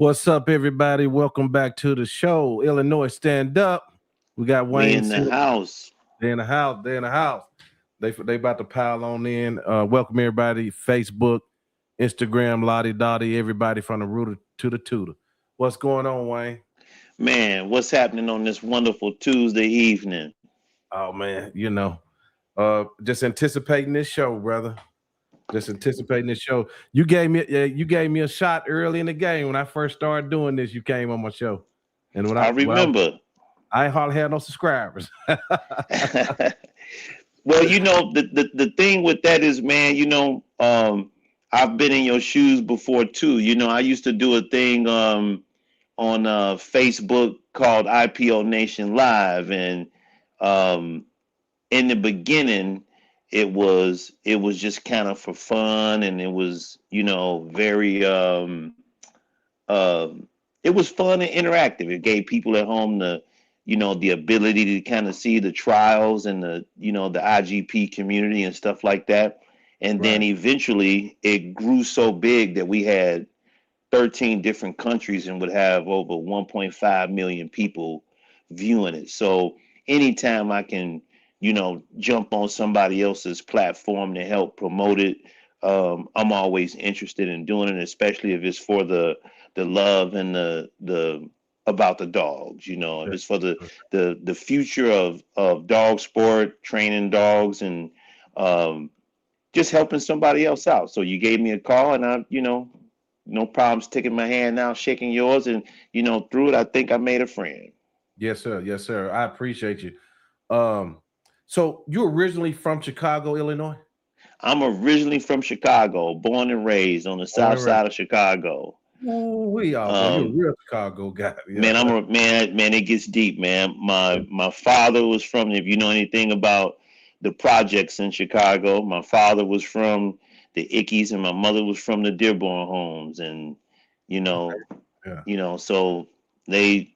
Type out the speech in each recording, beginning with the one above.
What's up, everybody? Welcome back to the show. Illinois Stand Up. We got We Waine in the Singleton. house. They're in the house. They're in the house. They about to pile on in. Welcome everybody. Facebook, Instagram, Lottie Dottie, everybody from the rooter to the tutor. What's going on, Wayne? Man, what's happening on this wonderful Tuesday evening? Oh man, just anticipating this show, brother. Just anticipating this show. You gave me a shot early in the game when I first started doing this. You came on my show, and when I remember. I ain't hardly had no subscribers. Well, the thing with that is, man, I've been in your shoes before too. I used to do a thing on Facebook called IPO Nation Live, and um, in the beginning, it was just kind of for fun, and it was very um, it was fun and interactive. It gave people at home the ability to kind of see the trials and the IGP community and stuff like that. And then Right. eventually it grew so big that we had 13 different countries and would have over 1.5 million people viewing it. So anytime I can, jump on somebody else's platform to help promote it, I'm always interested in doing it, especially if it's for the love and the about the dogs. If Yeah. it's for the future of dog sport, training dogs, and um, just helping somebody else out. So you gave me a call, and no problems taking my hand now, shaking yours, and through it, I think I made a friend. Yes, sir. Yes, sir. I appreciate you. Um, so you're originally from Chicago, Illinois? I'm originally from Chicago, born and raised on the Born south and raised. side of Chicago. Ooh, we all boy. You're a Um, real Chicago guy. Yeah. man, I'm a man. Man, it gets deep, man. My father was from. If you know anything about the projects in Chicago, my father was from the Ickies, and my mother was from the Dearborn Homes, and you Okay. know, Yeah. so they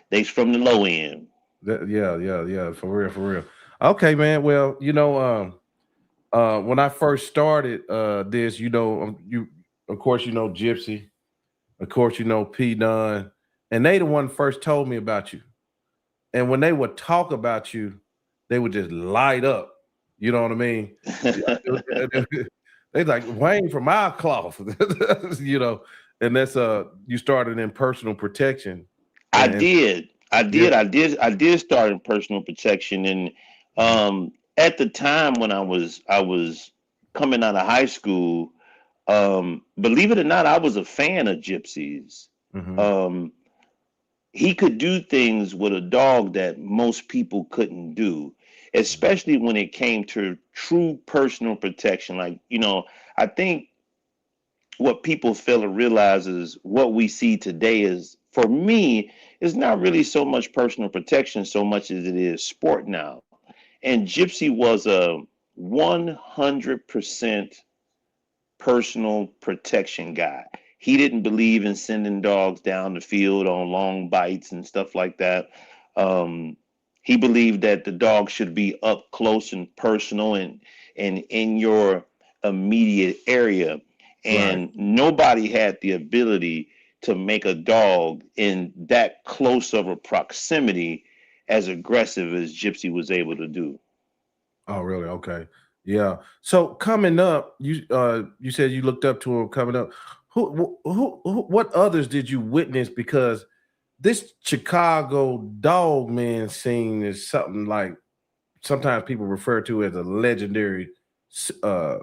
they's from the low end. Yeah. For real, for real. Okay, man. Well, when I first started this, you of course you know Gypsy, of course you know P Dunn, and they the one first told me about you. And when they would talk about you, they would just light up. You know what I mean? They like Wayne from our cloth, you know. And that's you started in personal protection, I and did. I yeah, did. I did start in personal protection, and mhm, at the time when I was coming out of high school, believe it or not, I was a fan of Gypsy's. mhm, Um, he could do things with a dog that most people couldn't do, mhm. especially when it came to true personal protection. Like, I think what people fail to realize is what we see today is, for me, is not really so much personal protection so much as it is sport now. And Gypsy was a 100% personal protection guy. He didn't believe in sending dogs down the field on long bites and stuff like that. Um, he believed that the dog should be up close and personal and in your immediate area. Right. And nobody had the ability to make a dog in that close of a proximity as aggressive as Gypsy was able to do. Oh, really? Okay. Yeah. So coming up, you said you looked up to him coming up. What others did you witness? Because this Chicago dog man scene is something like sometimes people refer to as a legendary uh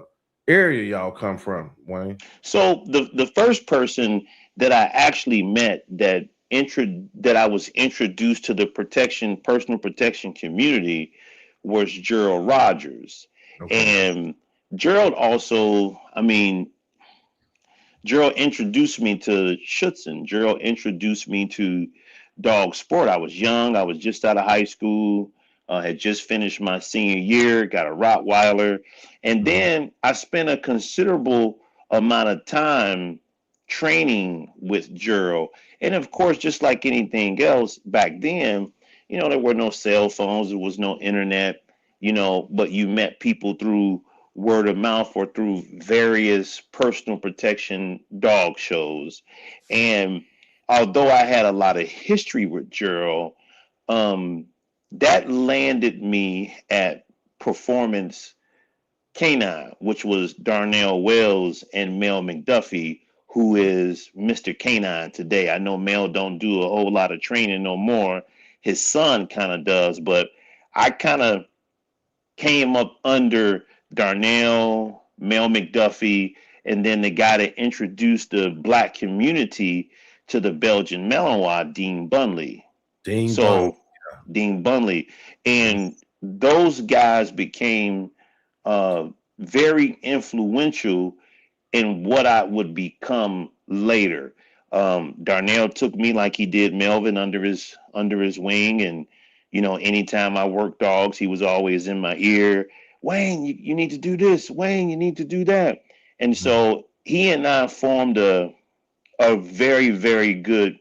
area y'all come from, Wayne. So the first person that I actually met that I was introduced to the personal protection community was Gerald Rogers. Okay. And Gerald also, Gerald introduced me to Schutzen. Gerald introduced me to dog sport. I was young. I was just out of high school. Had just finished my senior year. Got a Rottweiler, and Mhm. then I spent a considerable amount of time training with Gerald. And of course, just like anything else back then, there were no cell phones. There was no internet. But you met people through word of mouth or through various personal protection dog shows. And although I had a lot of history with Gerald, um, that landed me at Performance Canine, which was Darnell Wells and Mel McDuffie, who is Mr. Canine today. I know Mel don't do a whole lot of training no more. His son kind of does, but I kind of came up under Darnell, Mel McDuffie, and then the guy that introduced the black community to the Belgian Malinois, Dean Bunley. Dean Bun. So Dean Bunley, and those guys became very influential in what I would become later. Darnell took me like he did Melvin under his wing, and anytime I worked dogs, he was always in my ear. Waine, you need to do this. Waine, you need to do that. And so he and I formed a very, very good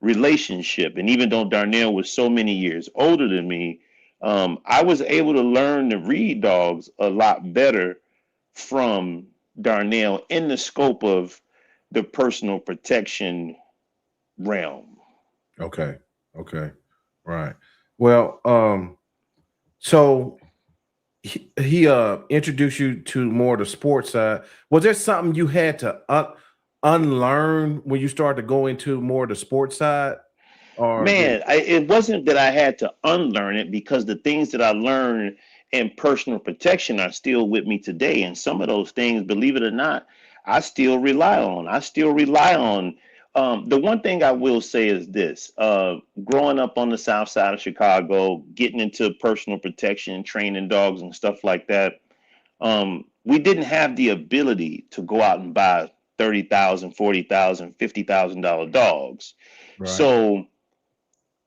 relationship. And even though Darnell was so many years older than me, I was able to learn to read dogs a lot better from Darnell in the scope of the personal protection realm. Okay. Okay. Right. Well, so he introduced you to more the sports side. Was there something you had to unlearn when you started to go into more the sports side, or did Man, it wasn't that I had to unlearn it, because the things that I learned in personal protection are still with me today. And some of those things, believe it or not, I still rely on. I still rely on. The one thing I will say is this: growing up on the south side of Chicago, getting into personal protection, training dogs and stuff like that, we didn't have the ability to go out and buy 30,000, 40,000, $50,000 dogs. right, So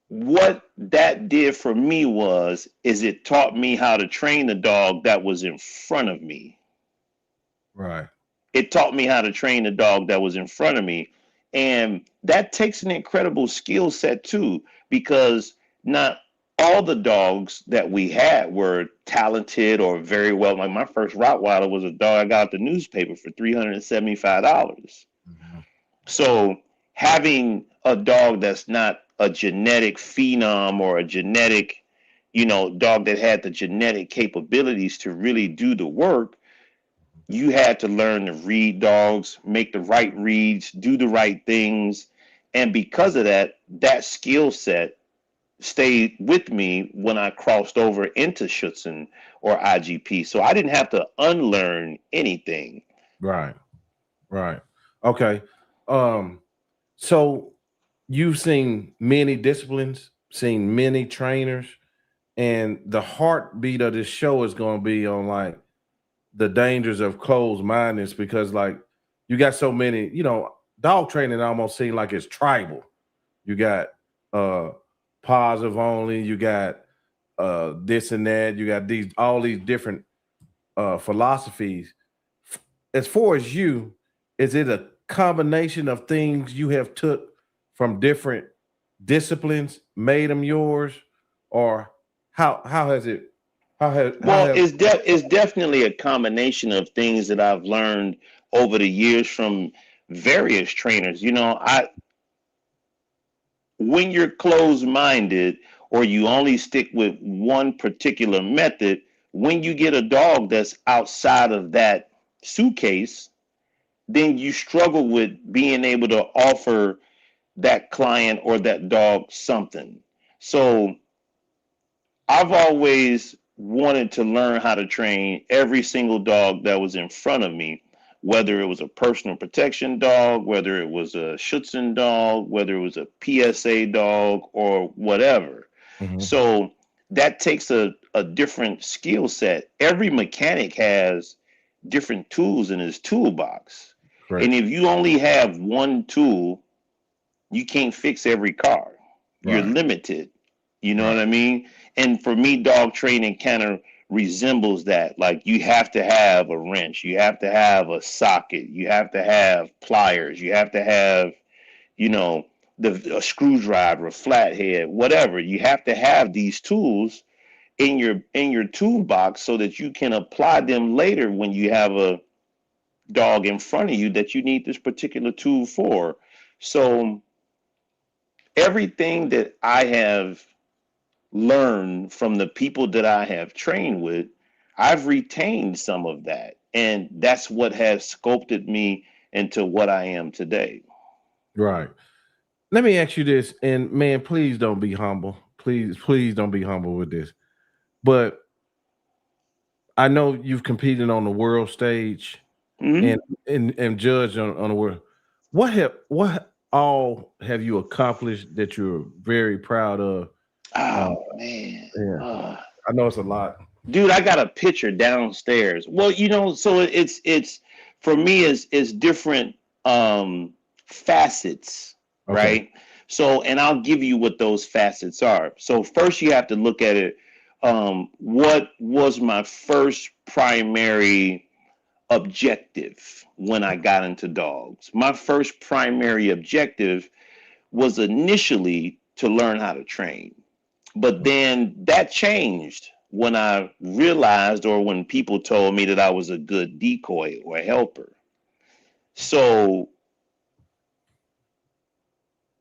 what that did for me is it taught me how to train the dog that was in front of me. right, It taught me how to train the dog that was in front of me. And that takes an incredible skill set too, because not all the dogs that we had were talented or very well. Like my first Rottweiler was a dog I got out the newspaper for $375. mhm, So having a dog that's not a genetic phenom or a genetic, dog that had the genetic capabilities to really do the work, you had to learn to read dogs, make the right reads, do the right things. And because of that, that skill set stayed with me when I crossed over into Schutzen or IGP. So I didn't have to unlearn anything. right, right. Okay. Um, so you've seen many disciplines, seen many trainers, and the heartbeat of this show is going to be on like the dangers of closed mindedness, because like you got so many, dog training almost seems like it's tribal. You got uh positive only, you got this and that, you got these all these different philosophies. As far as you, is it a combination of things you have took from different disciplines, made them yours, or how has it how Well, have it's definitely a combination of things that I've learned over the years from various trainers. When you're closed minded or you only stick with one particular method, when you get a dog that's outside of that suitcase, then you struggle with being able to offer that client or that dog something. So I've always wanted to learn how to train every single dog that was in front of me, whether it was a personal protection dog, whether it was a Schutzen dog, whether it was a PSA dog, or whatever. Mhm, So that takes a different skill set. Every mechanic has different tools in his toolbox. And correct. if you only have one tool, you can't fix every car. You're Right, limited. You know right, what I mean? And for me, dog training kind of resembles that. Like you have to have a wrench, you have to have a socket, you have to have pliers, you have to have, you know, a screwdriver, a flathead, whatever. You have to have these tools in your toolbox so that you can apply them later when you have a dog in front of you that you need this particular tool for. So everything that I have learned from the people that I have trained with, I've retained some of that. And that's what has sculpted me into what I am today. Right. Let me ask you this, and man, please don't be humble. Please don't be humble with this. But I know you've competed on the world stage and Hmm. and judged on the world. What all have you accomplished that you're very proud of? Uh, Oh man. yeah, I know it's a lot. Dude, I got a picture downstairs. Well, so it's for me is different facets, Okay. right? So, and I'll give you what those facets are. So first you have to look at it. What was my first primary objective when I got into dogs? My first primary objective was initially to learn how to train. But then that changed when I realized, or when people told me that I was a good decoy or helper. So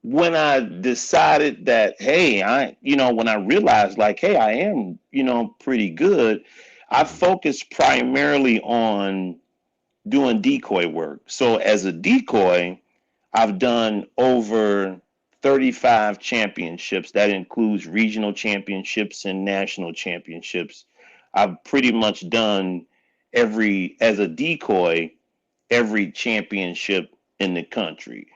when I decided that, hey, when I realized, like, hey, I am, pretty good, I focused primarily on doing decoy work. So as a decoy, I've done over 35 championships. That includes regional championships and national championships. I've pretty much done as a decoy, every championship in the country.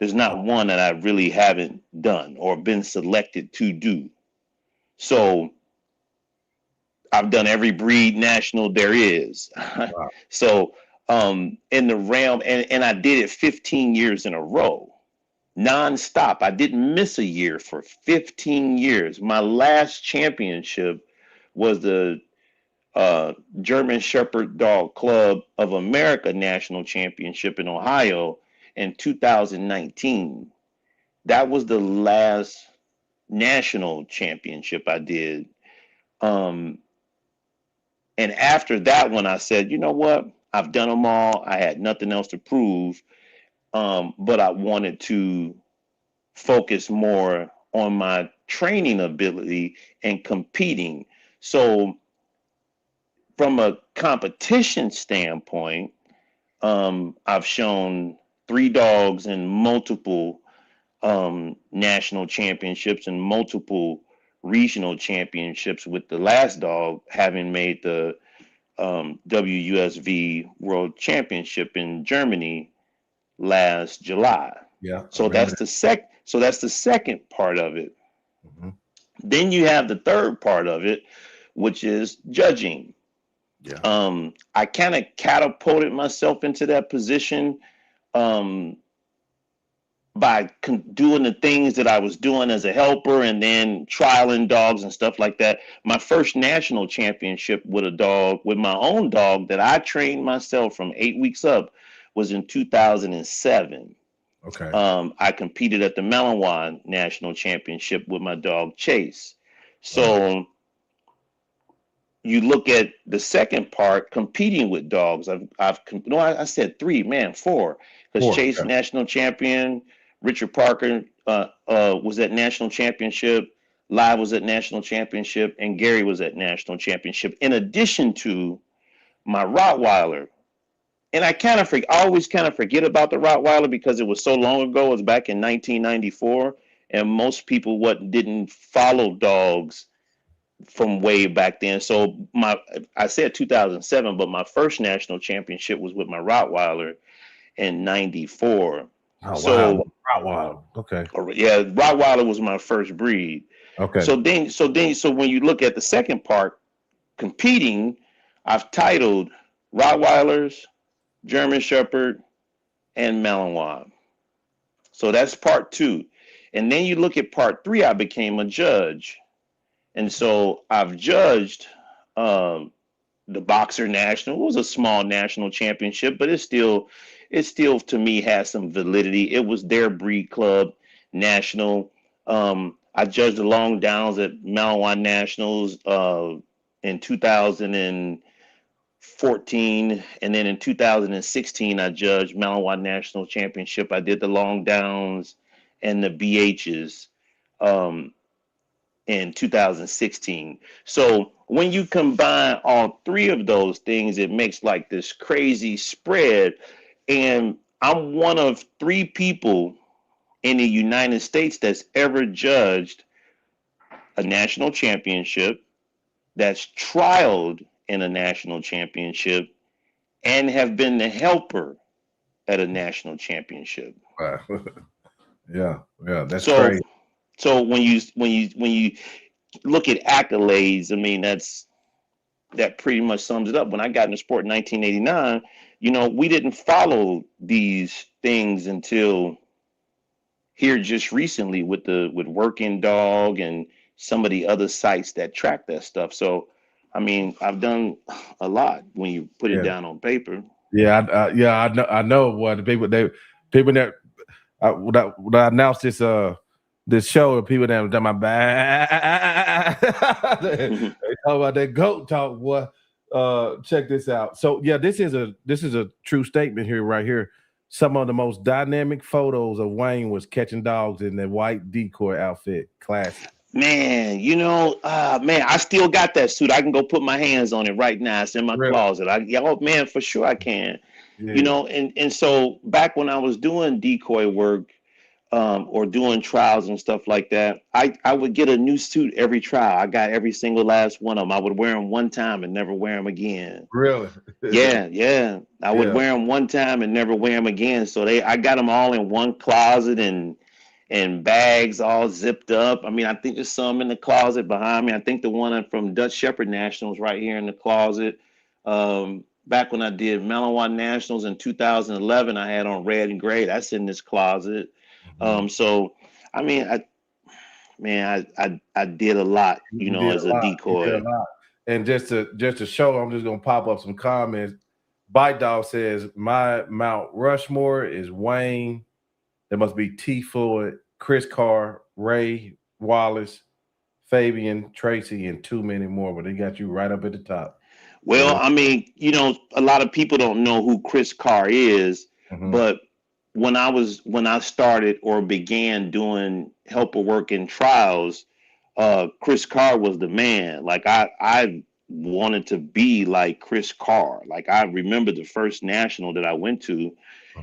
There's not one that I really haven't done or been selected to do. So I've done every breed national there is. Wow. So in the realm, and I did it 15 years in a row. Nonstop. I didn't miss a year for 15 years. My last championship was the German Shepherd Dog Club of America National Championship in Ohio in 2019. That was the last national championship I did. Um, and after that one, I said, you know what? I've done them all. I had nothing else to prove, but I wanted to focus more on my training ability and competing. So, from a competition standpoint, I've shown three dogs in multiple national championships and multiple regional championships, with the last dog having made the WUSV World Championship in Germany last July. Yeah, I So remember that's that. the second part of it. Mhm. Then you have the third part of it, which is judging. Yeah. I kind of catapulted myself into that position um, by doing the things that I was doing as a helper and then trialing dogs and stuff like that. My first national championship with my own dog that I trained myself from 8 weeks up, was in 2007. Okay. I competed at the Malinois National Championship with my dog Chase. Wow. So you look at the second part, competing with dogs. No, I said three, man, four, because Four. Chase Yeah. national champion, Richard Parker was at national championship, Live was at national championship, and Gary was at national championship. In addition to my Rottweiler, and I always kind of forget about the Rottweiler because it was so long ago. It was back in 1994, and most people what didn't follow dogs from way back then. So I said 2007, but my first national championship was with my Rottweiler in '94. Oh wow. So Wow. Okay. yeah, Rottweiler was my first breed. Okay. So when you look at the second part, competing, I've titled Rottweilers, German Shepherd, and Malinois. So that's part two. And then you look at part three, I became a judge. And so I've judged um, the Boxer National. It was a small national championship, but it still to me has some validity. It was their breed club national. I judged the long downs at Malawan Nationals in 2014, and then in 2016 I judged Malawan National Championship. I did the long downs and the BHs um, in 2016. So when you combine all three of those things, it makes like this crazy spread. And I'm one of three people in the United States that's ever judged a national championship, that's trialed in a national championship, and have been the helper at a national championship. Wow. Yeah, yeah, that's So, crazy. so when you look at accolades, I mean that pretty much sums it up. When I got into sport in 1989, we didn't follow these things until here just recently with Working Dog and some of the other sites that track that stuff. So, I mean, I've done a lot when you put it Yeah, down on paper. yeah, yeah. I know what the people that when I announced this show, and people that done my back, they talk about that goat talk, boy. Check this out. So yeah, this is a true statement here, right here. Some of the most dynamic photos of Waine was catching dogs in the white decoy outfit. Classic. Man, man, I still got that suit. I can go put my hands on it right now. It's in my Really? closet. Yeah, oh man, for sure I can. Yeah. And so back when I was doing decoy work, or doing trials and stuff like that, I would get a new suit every trial. I got every single last one of them. I would wear them one time and never wear them again. Really? Yeah, yeah. I would Yeah. wear them one time and never wear them again. So I got them all in one closet and bags all zipped up. I mean, I think there's some in the closet behind me. I think the one from Dutch Shepherd Nationals right here in the closet. Back when I did Malawan Nationals in 2011, I had on red and gray. That's in this closet. Mhm. So I mean, I did a lot, You did as a a lot. You did a decoy. lot. And just to show, I'm just gonna pop up some comments. Bite Dog says my Mount Rushmore is Wayne. There must be T Floyd, Chris Carr, Ray Wallace, Fabian, Tracy, and too many more. But they got you right up at the top. So Well, I mean, a lot of people don't know who Chris Carr is, mhm. but when I started or began doing helper work in trials, Chris Carr was the man. Like I wanted to be like Chris Carr. Like I remember the first national that I went to,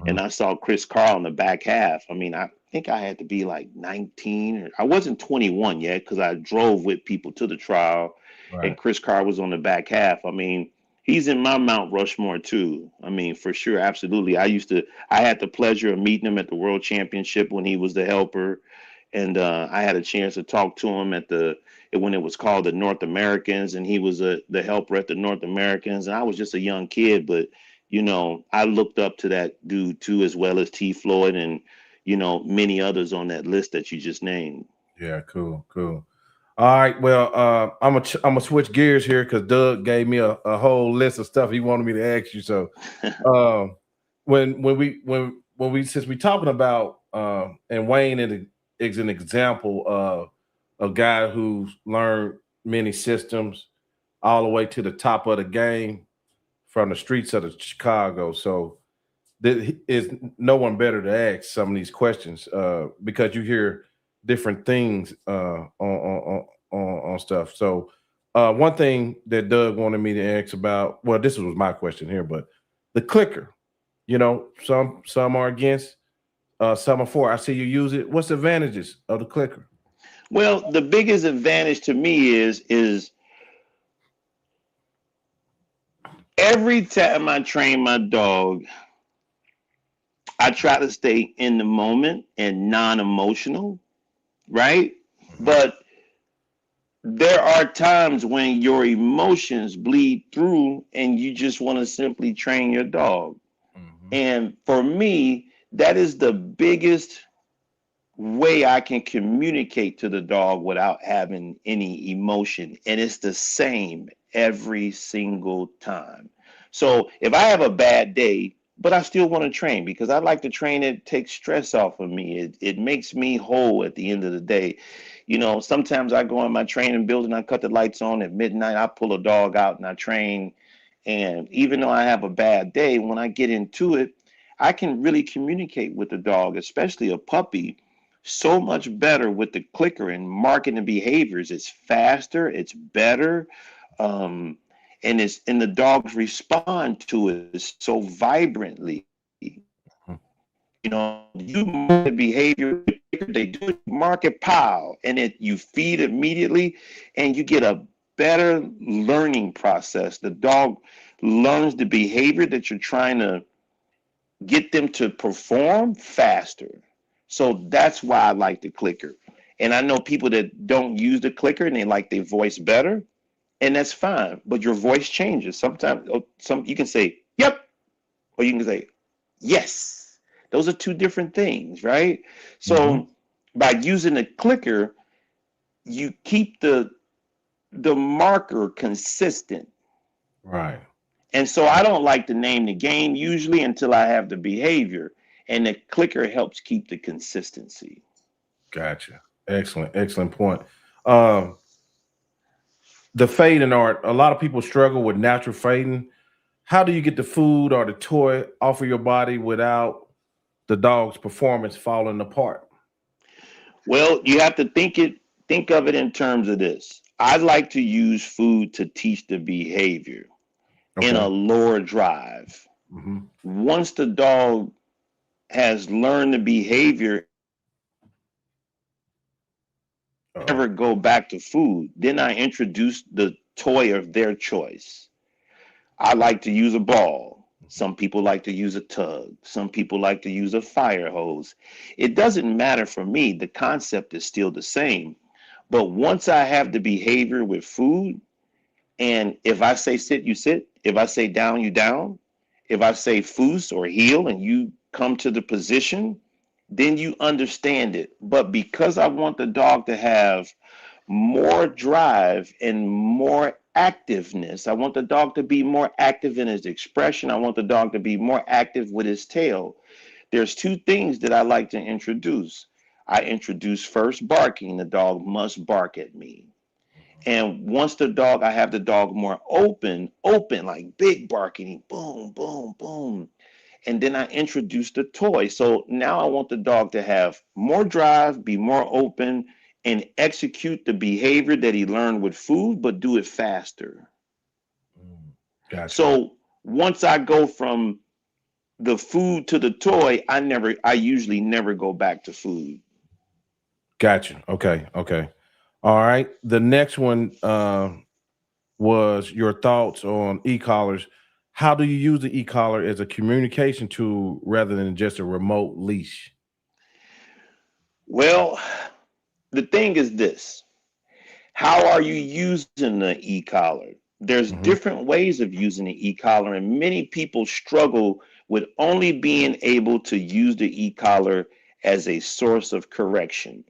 and Mhm. I saw Chris Carr on the back half. I mean, I think I had to be like 19, or I wasn't 21 yet because I drove with people to the trial, and Right. Chris Carr was on the back half. I mean, he's in my Mount Rushmore too. I mean, for sure, absolutely. I had the pleasure of meeting him at the World Championship when he was the helper, and I had a chance to talk to him when it was called the North Americans, and he was the helper at the North Americans, and I was just a young kid, but I looked up to that dude too, as well as T. Floyd and many others on that list that you just named. Yeah, cool, cool. All right, well, I'm gonna switch gears here because Doug gave me a whole list of stuff he wanted me to ask you. So, um, when we since we talking about and Wayne is an example of a guy who's learned many systems all the way to the top of the game from the streets of the Chicago. So there is no one better to ask some of these questions because you hear different things on stuff. So one thing that Doug wanted me to ask about, well, this was my question here, but the clicker, some are against, some are for. I see you use it. What's the advantages of the clicker? Well, the biggest advantage to me is every time I train my dog, I try to stay in the moment and non-emotional, right? Mhm. But there are times when your emotions bleed through and you just want to simply train your dog. Mhm. And for me, that is the biggest way I can communicate to the dog without having any emotion. And it's the same every single time. So if I have a bad day, but I still want to train because I like to train. It takes stress off of me. It makes me whole at the end of the day. You know, sometimes I go in my training building, I cut the lights on at midnight, I pull a dog out and I train. And even though I have a bad day, when I get into it, I can really communicate with the dog, especially a puppy, so much better with the clicker and marking the behaviors. It's faster, it's better. Um, and the dogs respond to it so vibrantly. You know, you mark the behavior, they do it, mark it, pow, and it you feed immediately, and you get a better learning process. The dog learns the behavior that you're trying to get them to perform faster. So that's why I like the clicker. And I know people that don't use the clicker and they like their voice better, and that's fine. But your voice changes. Sometimes some you can say yep, or you can say yes. Those are two different things, right? Mm-hmm. So by using the clicker, you keep the marker consistent. Right. And so I don't like to name the game usually until I have the behavior, and the clicker helps keep the consistency. Gotcha. Excellent. Excellent point. Um, the fading art, a lot of people struggle with natural fading. How do you get the food or the toy off of your body without the dog's performance falling apart? Well, you have to think of it in terms of this. I like to use food to teach the behavior in a Okay. lower drive. Hmm. Once the dog has learned the behavior, Uh-oh. never go back to food. Then I introduce the toy of their choice. I like to use a ball. Some people like to use a tug. Some people like to use a fire hose. It doesn't matter for me. The concept is still the same. But once I have the behavior with food, and if I say sit, you sit. If I say down, you down. If I say foos or heel and you come to the position, then you understand it. But because I want the dog to have more drive and more activeness. I want the dog to be more active in his expression. I want the dog to be more active with his tail. There's two things that I like to introduce. I introduce first barking. The dog must bark at me. And once I have the dog more open, like big barking, boom, boom, boom. And then I introduce the toy. So now I want the dog to have more drive, be more open, and execute the behavior that he learned with food, but do it faster. Mm. Gotcha. So once I go from the food to the toy, I usually never go back to food. Gotcha. Okay. Okay. All right. The next one was your thoughts on e-collars. How do you use the e-collar as a communication tool rather than just a remote leash? Well, the thing is this. How are you using the e-collar? There's Hmm. different ways of using the e-collar, and many people struggle with only being able to use the e-collar as a source of correction.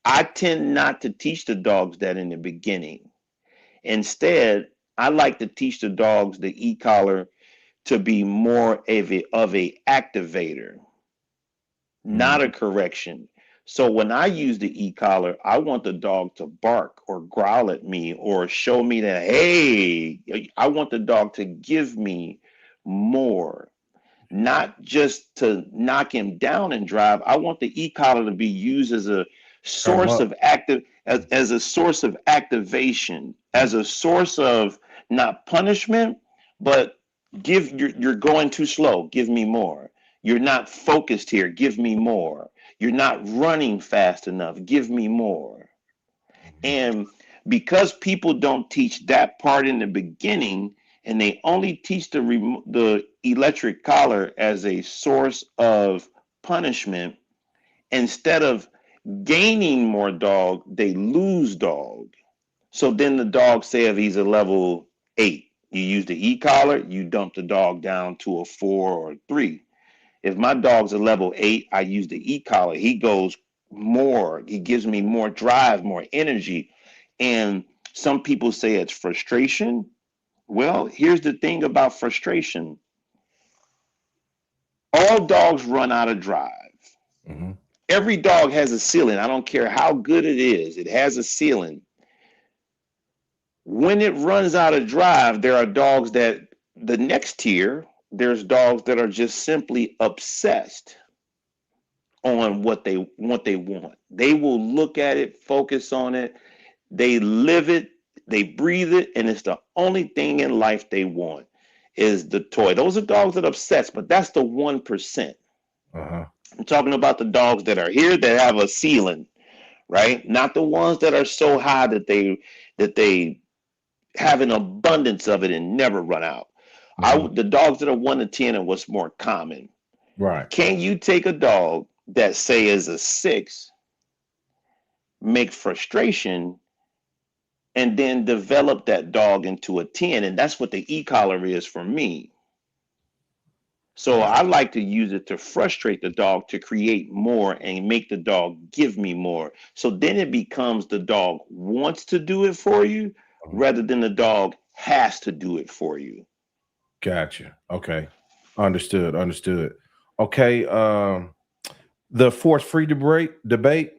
I tend not to teach the dogs that in the beginning. Instead, I like to teach the dogs the e-collar to be more of a activator, not a Mm. correction. So when I use the e-collar, I want the dog to bark or growl at me or show me that, hey, I want the dog to give me more, not just to knock him down and drive. I want the e-collar to be used as a Turn them source up. of as a source of activation, as a source of not punishment, but you're going too slow, give me more. You're not focused here, give me more. You're not running fast enough, give me more. Mhm. And because people don't teach that part in the beginning, and they only teach the electric collar as a source of punishment, instead of gaining more dog, they lose dog. So then the dog, say if he's a level 8, you use the e-collar, you dump the dog down to a 4 or a 3. If my dog's a level 8, I use the e-collar. He goes more. He gives me more drive, more energy. And some people say it's frustration. Well, here's the thing about frustration. All dogs run out of drive. Mm-hmm. Every dog has a ceiling. I don't care how good it is, it has a ceiling. When it runs out of drive, there are dogs that the next tier, there's dogs that are just simply obsessed on what they want. They will look at it, focus on it, they live it, they breathe it, and it's the only thing in life they want is the toy. Those are dogs that are obsessed, but that's the 1%. Uh-huh. I'm talking about the dogs that are here that have a ceiling, right? Not the ones that are so high that they have an abundance of it and never run out. Mm-hmm. The dogs that are 1 to 10 are what's more common. Right. Can you take a dog that say is a 6, make frustration, and then develop that dog into a 10? And that's what the e-collar is for me. So Right. I like to use it to frustrate the dog to create more and make the dog give me more. So then it becomes the dog wants to do it for you Uh-huh. rather than the dog has to do it for you. Gotcha. Okay. Understood. Understood. Okay. The force-free debate.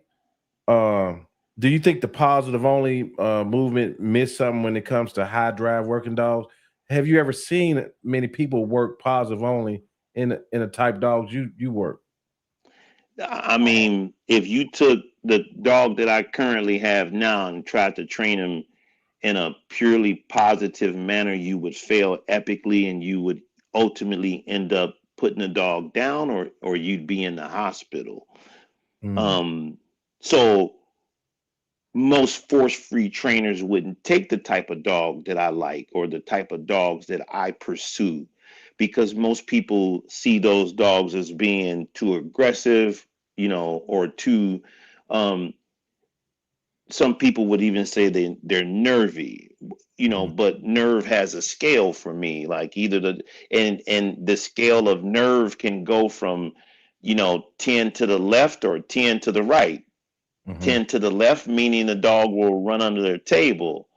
Um, do you think the positive only movement missed something when it comes to high drive working dogs? Have you ever seen many people work positive only in the type dogs you work? I mean, if you took the dog that I currently have now and tried to train him in a purely positive manner, you would fail epically and you would ultimately end up putting the dog down or you'd be in the hospital. Mm, Um, so most force-free trainers wouldn't take the type of dog that I like or the type of dogs that I pursue because most people see those dogs as being too aggressive, or too um some people would even say they're nervy, mm, but nerve has a scale for me, like either and the scale of nerve can go from 10 to the left or 10 to the right. mhm. 10 to the left meaning the dog will run under their table.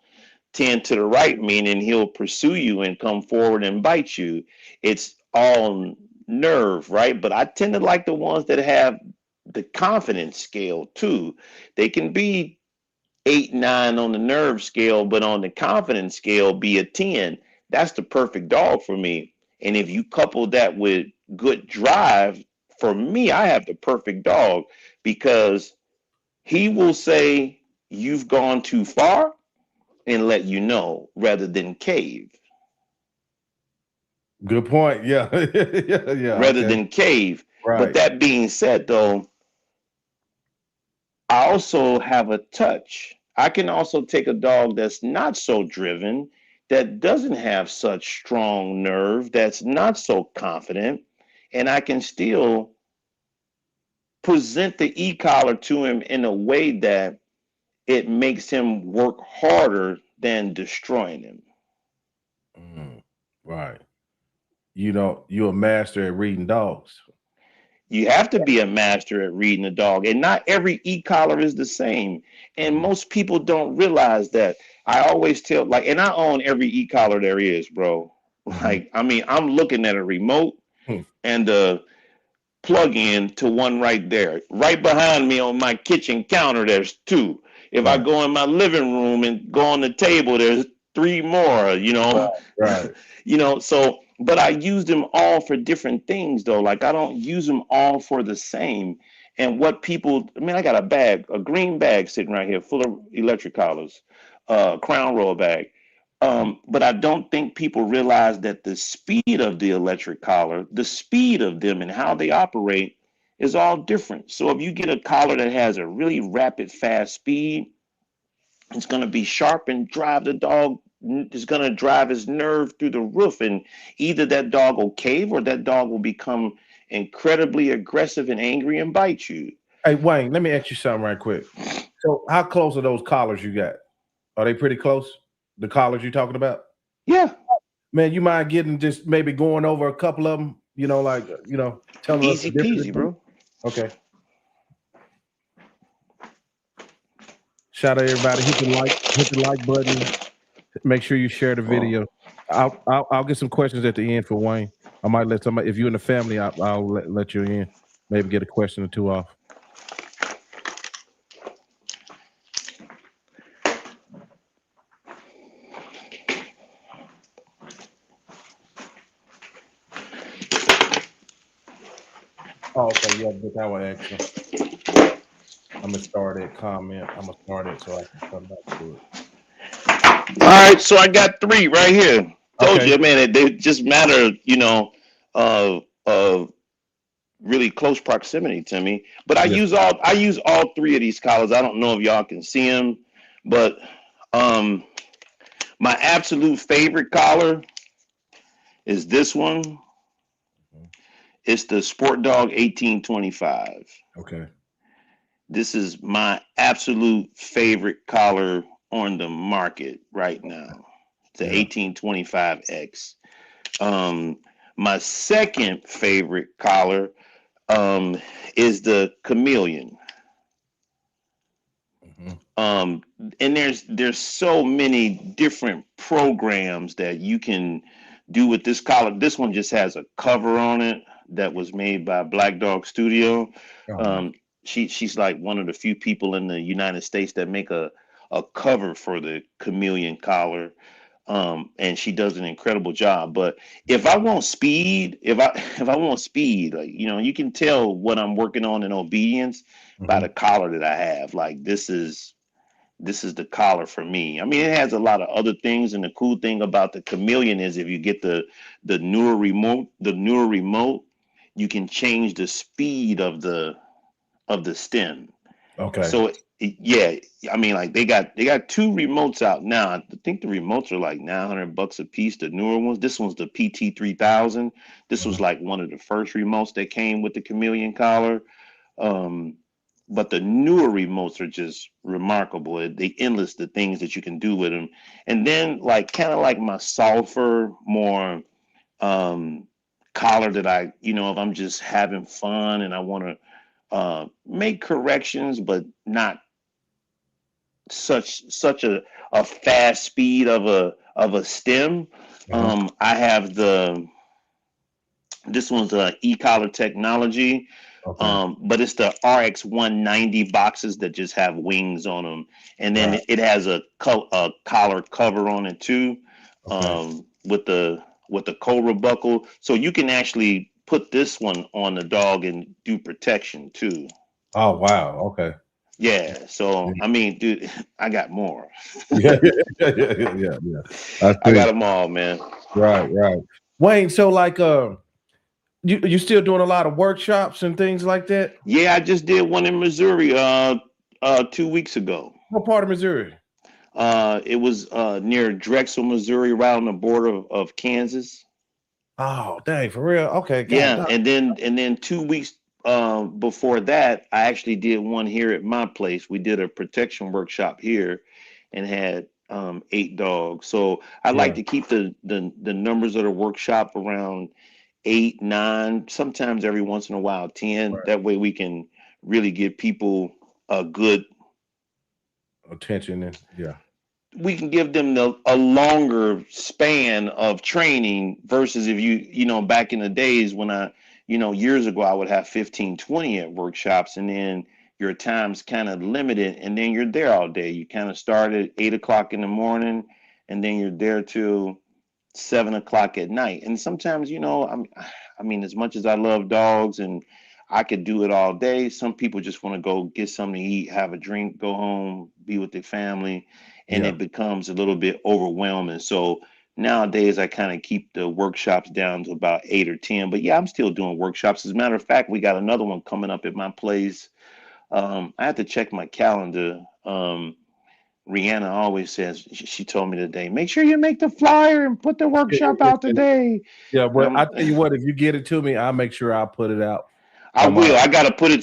10 to the right meaning he'll pursue you and come forward and bite you. It's all nerve, right? But I tend to like the ones that have the confidence scale too. They can be 8, 9 on the nerve scale, but on the confidence scale, be a 10. That's the perfect dog for me. And if you couple that with good drive, for me, I have the perfect dog because he will say, "You've gone too far," and let you know rather than cave. Good point. Yeah. Yeah. Yeah. Rather Okay. than cave. But Right. that being said, though, I also have a touch. I can also take a dog that's not so driven, that doesn't have such strong nerve, that's not so confident, and I can still present the e-collar to him in a way that it makes him work harder than destroying him. Mm, right. You're a master at reading dogs. You have to be a master at reading a dog, and not every e-collar is the same. And Mhm. most people don't realize that. I always tell, like, and I own every e-collar there is, bro. Mhm. Like, I mean, I'm looking at a remote Hmm. and a plug-in to one right there. Right behind me on my kitchen counter, there's two. If I Right. go in my living room and go on the table, there's three more, Right. Right. so but I use them all for different things though. Like I don't use them all for the same. And what people, I mean, I got a green bag sitting right here full of electric collars, crown roll bag. But I don't think people realize that the speed of the electric collar, the speed of them and how they operate is all different. So if you get a collar that has a really rapid, fast speed, it's going to be sharp and drive the dog. It's going to drive his nerve through the roof, and either that dog will cave or that dog will become incredibly aggressive and angry and bite you. Hey, Wayne, let me ask you something right quick. So, how close are those collars you got? Are they pretty close? The collars you're talking about? Yeah, Man, you mind getting just maybe going over a couple of them? Like telling us the easy peasy, difference. bro. Okay. Shout out everybody. Hit the like button. Make sure you share the video. I'll get some questions at the end for Wayne. I might let somebody, if you're in the family, I'll let you in. Maybe get a question or two off. Oh, okay, yeah, but that was extra. I'm gonna start that comment. I'm gonna start it so I can come back to it. All right, so I got three right here. Told Okay. you, man, they just matter, of really close proximity to me. But Yes. I use all three of these collars. I don't know if y'all can see them, but um, my absolute favorite collar is this one. It's the Sport Dog 1825. Okay. This is my absolute favorite collar on the market right now. The Yeah. 1825X. Um, my second favorite collar is the Chameleon. Mm-hmm. And there's so many different programs that you can do with this collar. This one just has a cover on it that was made by Black Dog Studio. Oh, nice. Um, she's like one of the few people in the United States that make a cover for the Chameleon collar. And she does an incredible job. But if I want speed, if I want speed, like you can tell what I'm working on in obedience by Mm-hmm. the collar that I have. Like this is the collar for me. I mean, it has a lot of other things, and the cool thing about the Chameleon is if you get the newer remote, you can change the speed of the stem. Okay. So yeah, I mean, like they got two remotes out now. I think the remotes are like $900 a piece. The newer ones. This one's the PT 3000. This Mm-hmm. was like one of the first remotes that came with the Chameleon collar. Um, but the newer remotes are just remarkable. They endless the things that you can do with them. And then like kind of like my sulfur more um collar that if I'm just having fun and I want to make corrections, but not such a fast speed of a stem. Uh-huh. I have this one's a e-collar technology, Okay. but it's the RX 190 boxes that just have wings on them, and then Right. it has a collar cover on it too, Okay. with the Cobra buckle, so you can actually put this one on the dog and do protection too. Oh, wow. Okay. Yeah, so Yeah. I mean, dude, I got more. Yeah. Yeah. I I see. got them all, man. Right. Right. Wayne. So, like, you still doing a lot of workshops and things like that? Yeah, I just did one in Missouri 2 weeks ago. What part of Missouri? It was near Drexel, Missouri, right on the border of Kansas. Oh, dang, for real? Okay, God. Yeah, and then 2 weeks before that, I actually did one here at my place. We did a protection workshop here, and had 8 dogs. So I like Yeah. to keep the numbers of the workshop around 8, 9, sometimes every once in a while 10. Right. That way we can really give people a good Attention and yeah. we can give them a longer span of training versus if back in the days when years ago I would have 15, 20 at workshops, and then your time's kind of limited, and then you're there all day. You kind of start at 8 o'clock in the morning, and then you're there till 7 o'clock at night. And sometimes, I mean, as much as I love dogs and I could do it all day, some people just want to go get something to eat, have a drink, go home, be with their family, and Yeah. it becomes a little bit overwhelming. So nowadays, I kind of keep the workshops down to about 8 or 10. But yeah, I'm still doing workshops. As a matter of fact, we got another one coming up at my place. I have to check my calendar. Rihanna always says, she told me today, make sure you make the flyer and put the workshop out today. Yeah, And well, I tell you what, if you get it to me, I'll make sure I'll put it out I on my will. I gotta put it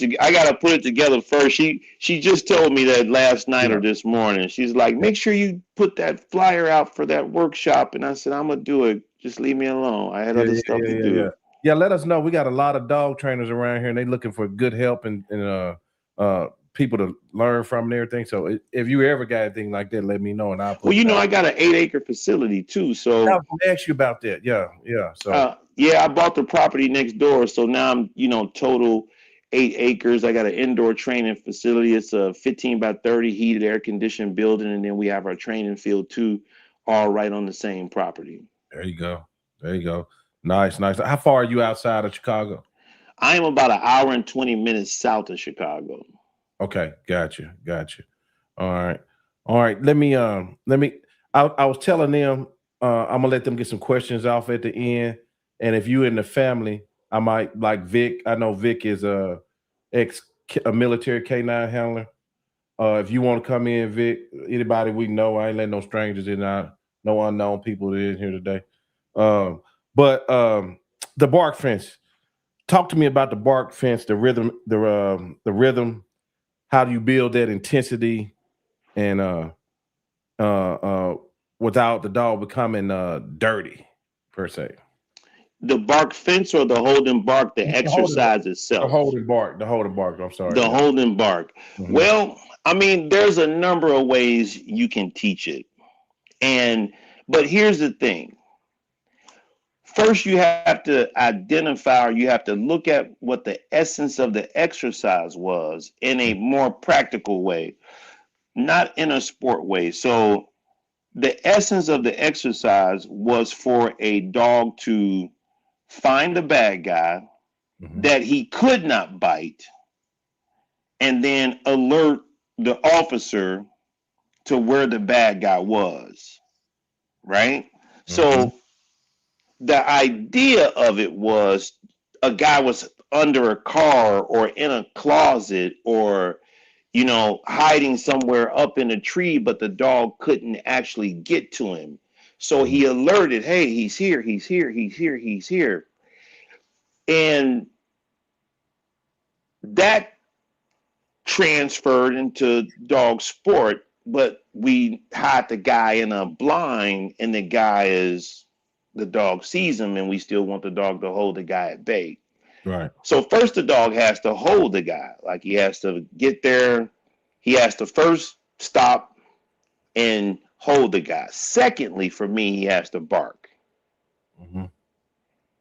together first. She just told me that last night yeah, or this morning. She's like, yeah, make sure you put that flyer out for that workshop. And I said, I'm gonna do it. Just leave me alone. I had yeah, other yeah, stuff yeah, to yeah, yeah. do. Yeah, let us know. We got a lot of dog trainers around here and they looking for good help and people to learn from and everything. So if you ever got anything like that, let me know and I'll put Well, it out. I got an 8-acre facility too. I So was gonna ask you about that. Yeah, yeah. So yeah, I bought the property next door. So now I'm, total 8 acres. I got an indoor training facility. It's a 15 by 30 heated air conditioned building. And then we have our training field too, all right on the same property. there you go. There you go. Nice, nice. How far are you outside of Chicago? I am about an hour and 20 minutes south of Chicago. Okay, gotcha, gotcha. All right, all right. I was telling them I'm gonna let them get some questions off at the end, and if you in the family, I might like Vic. I know Vic is a military canine handler. If you want to come in, Vic, anybody we know, I ain't letting no strangers in. No unknown people in here today. But the bark fence. Talk to me about the bark fence, the rhythm, the rhythm. How do you build that intensity and without the dog becoming dirty per se? The bark fence or the holding bark, the exercise itself? The holding bark. I'm sorry. The Yeah. holding bark. Mhm. Well, I mean, there's a number of ways you can teach it. But here's the thing. First, you have to identify, or you have to look at what the essence of the exercise was in a more practical way, not in a sport way. So, the essence of the exercise was for a dog to find the bad guy Mhm. that he could not bite and then alert the officer to where the bad guy was, right? Mhm. So the idea of it was a guy was under a car or in a closet or hiding somewhere up in a tree, but the dog couldn't actually get to him. So Mhm. he alerted, hey, he's here, he's here, he's here, he's here. And that transferred into dog sport, but we hide the guy in a blind, and the dog sees him, and we still want the dog to hold the guy at bay. Right. So first, the dog has to hold the guy, like he has to get there. He has to first stop and hold the guy. Secondly, for me, he has to bark. Mhm.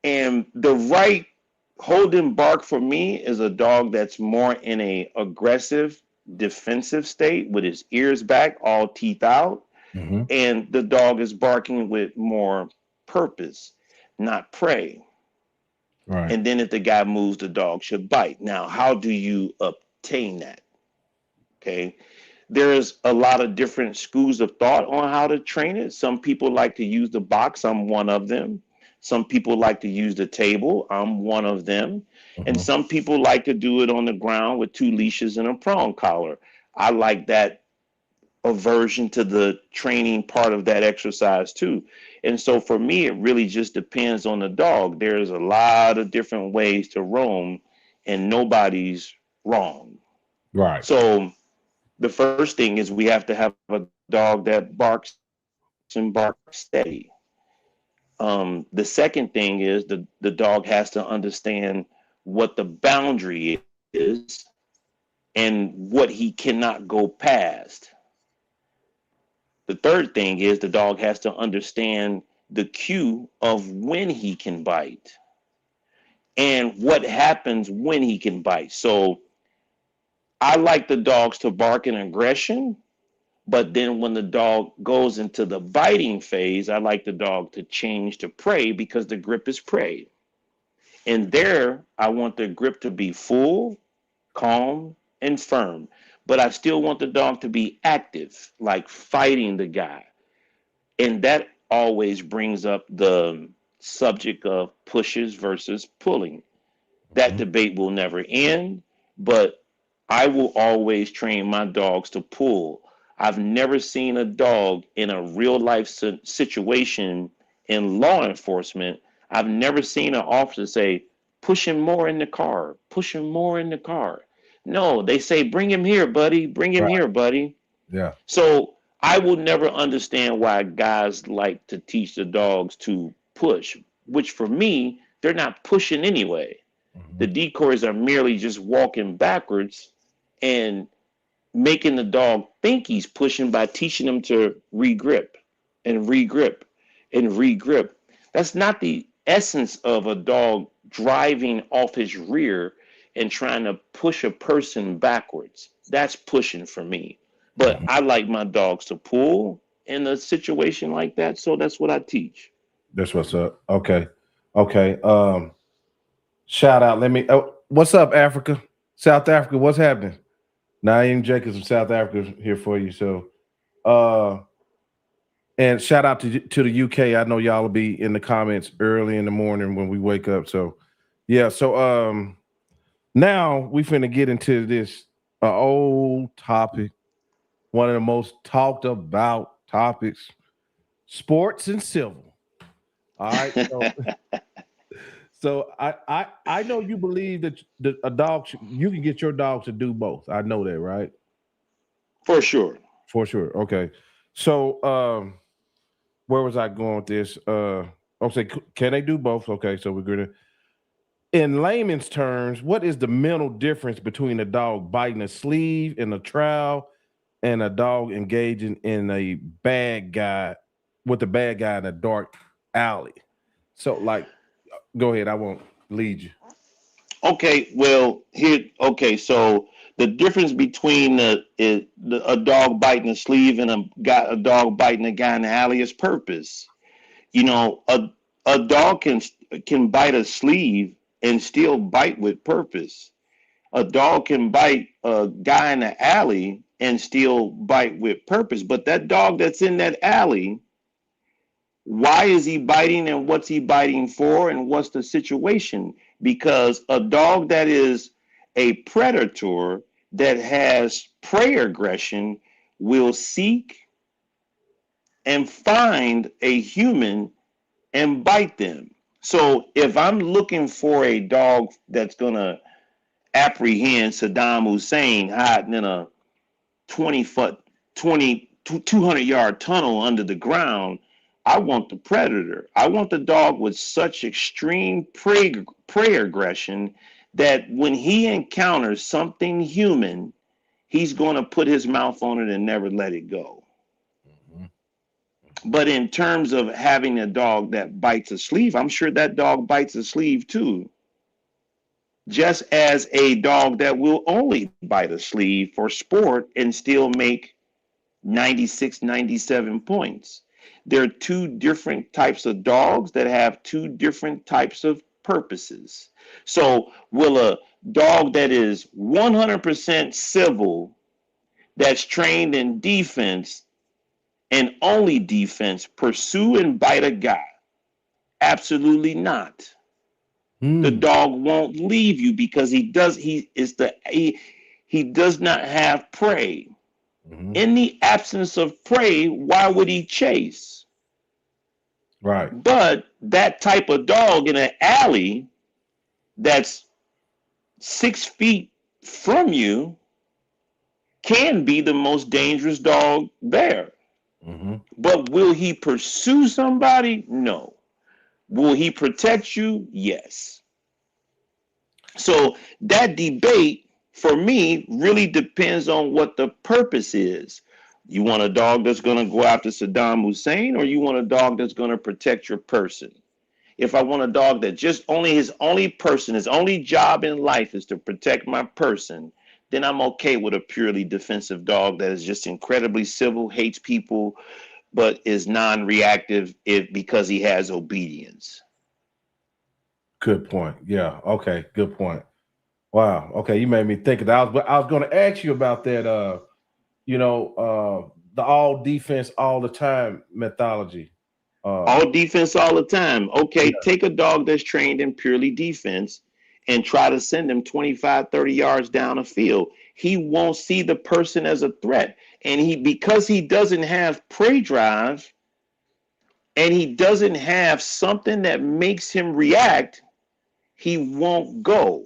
And the right holding bark for me is a dog that's more in a aggressive, defensive state with his ears back, all teeth out, Mhm. and the dog is barking with more purpose, not prey. Right. And then if the guy moves, the dog should bite. Now, how do you obtain that? Okay. There's a lot of different schools of thought on how to train it. Some people like to use the box. I'm one of them. Some people like to use the table. I'm one of them. And Mhm. some people like to do it on the ground with 2 leashes and a prong collar. I like that aversion to the training part of that exercise too. And so for me, it really just depends on the dog. There's a lot of different ways to roam, and nobody's wrong. Right. So the first thing is we have to have a dog that barks and barks steady. The second thing is the dog has to understand what the boundary is and what he cannot go past. The third thing is the dog has to understand the cue of when he can bite and what happens when he can bite. So I like the dogs to bark in aggression, but then when the dog goes into the biting phase, I like the dog to change to prey because the grip is prey. And there, I want the grip to be full, calm, and firm. But I still want the dog to be active, like fighting the guy. And that always brings up the subject of pushes versus pulling. That Mhm. debate will never end, but I will always train my dogs to pull. I've never seen a dog in a real life situation in law enforcement. I've never seen an officer say, push him more in the car, push him more in the car. No, they say, bring him here, buddy, bring him Right. here, buddy. Yeah. So I will never understand why guys like to teach the dogs to push, which for me, they're not pushing anyway. The Mhm. decoys are merely just walking backwards, and making the dog think he's pushing by teaching him to regrip and regrip and regrip. That's not the essence of a dog driving off his rear and trying to push a person backwards. That's pushing for me. But I like my dogs to pull in a situation like that. So that's what I teach. That's what's up. Okay. Okay. Shout out. Let me. Oh, what's up, Africa? South Africa. What's happening? Naeem Jacobs from South Africa here for you. So, and shout out to the UK. I know y'all will be in the comments early in the morning when we wake up. So, yeah. So, now we finna get into this old topic, one of the most talked about topics: sports and civil. All right. So, so I know you believe that a dog you can get your dog to do both. I know that, right? For sure. For sure. Okay. So where was I going with this? Okay, can they do both? Okay, so we're gonna in layman's terms, what is the mental difference between a dog biting a sleeve in a trowel and a dog engaging in a bad guy with a bad guy in a dark alley? So like go ahead, I won't lead you. Okay, well, here, okay, so the difference between a dog biting a sleeve and a dog biting a guy in the alley is purpose. You know, a dog can bite a sleeve and still bite with purpose. A dog can bite a guy in the alley and still bite with purpose. But that dog that's in that alley, why is he biting and what's he biting for and what's the situation? Because a dog that is a predator that has prey aggression will seek and find a human and bite them. So if I'm looking for a dog that's going to apprehend Saddam Hussein hiding in a 20-foot, 200-yard tunnel under the ground, I want the predator. I want the dog with such extreme prey aggression that when he encounters something human, he's going to put his mouth on it and never let it go. But in terms of having a dog that bites a sleeve, I'm sure that dog bites a sleeve too. Just as a dog that will only bite a sleeve for sport and still make 96, 97 points. There are two different types of dogs that have two different types of purposes. So, will a dog that is 100% civil, that's trained in defense and only defense, pursue and bite a guy? Absolutely not. The dog won't leave you because he does not have prey. In the absence of prey, why would he chase? Right. But that type of dog in an alley that's 6 feet from you can be the most dangerous dog there. But will he pursue somebody? No. Will he protect you? Yes. So that debate for me really depends on what the purpose is. You want a dog that's going to go after Saddam Hussein, or you want a dog that's going to protect your person? If I want a dog that just his only job in life is to protect my person, then I'm okay with a purely defensive dog that is just incredibly civil, hates people, but is non-reactive because he has obedience. Good point. Yeah. Okay. Good point. Wow. Okay. You made me think of that. I was going to ask you about that. The all defense all the time methodology. All defense all the time. Okay, Yeah. take a dog that's trained in purely defense and try to send him 25, 30 yards down a field. He won't see the person as a threat. And because he doesn't have prey drive and he doesn't have something that makes him react, he won't go.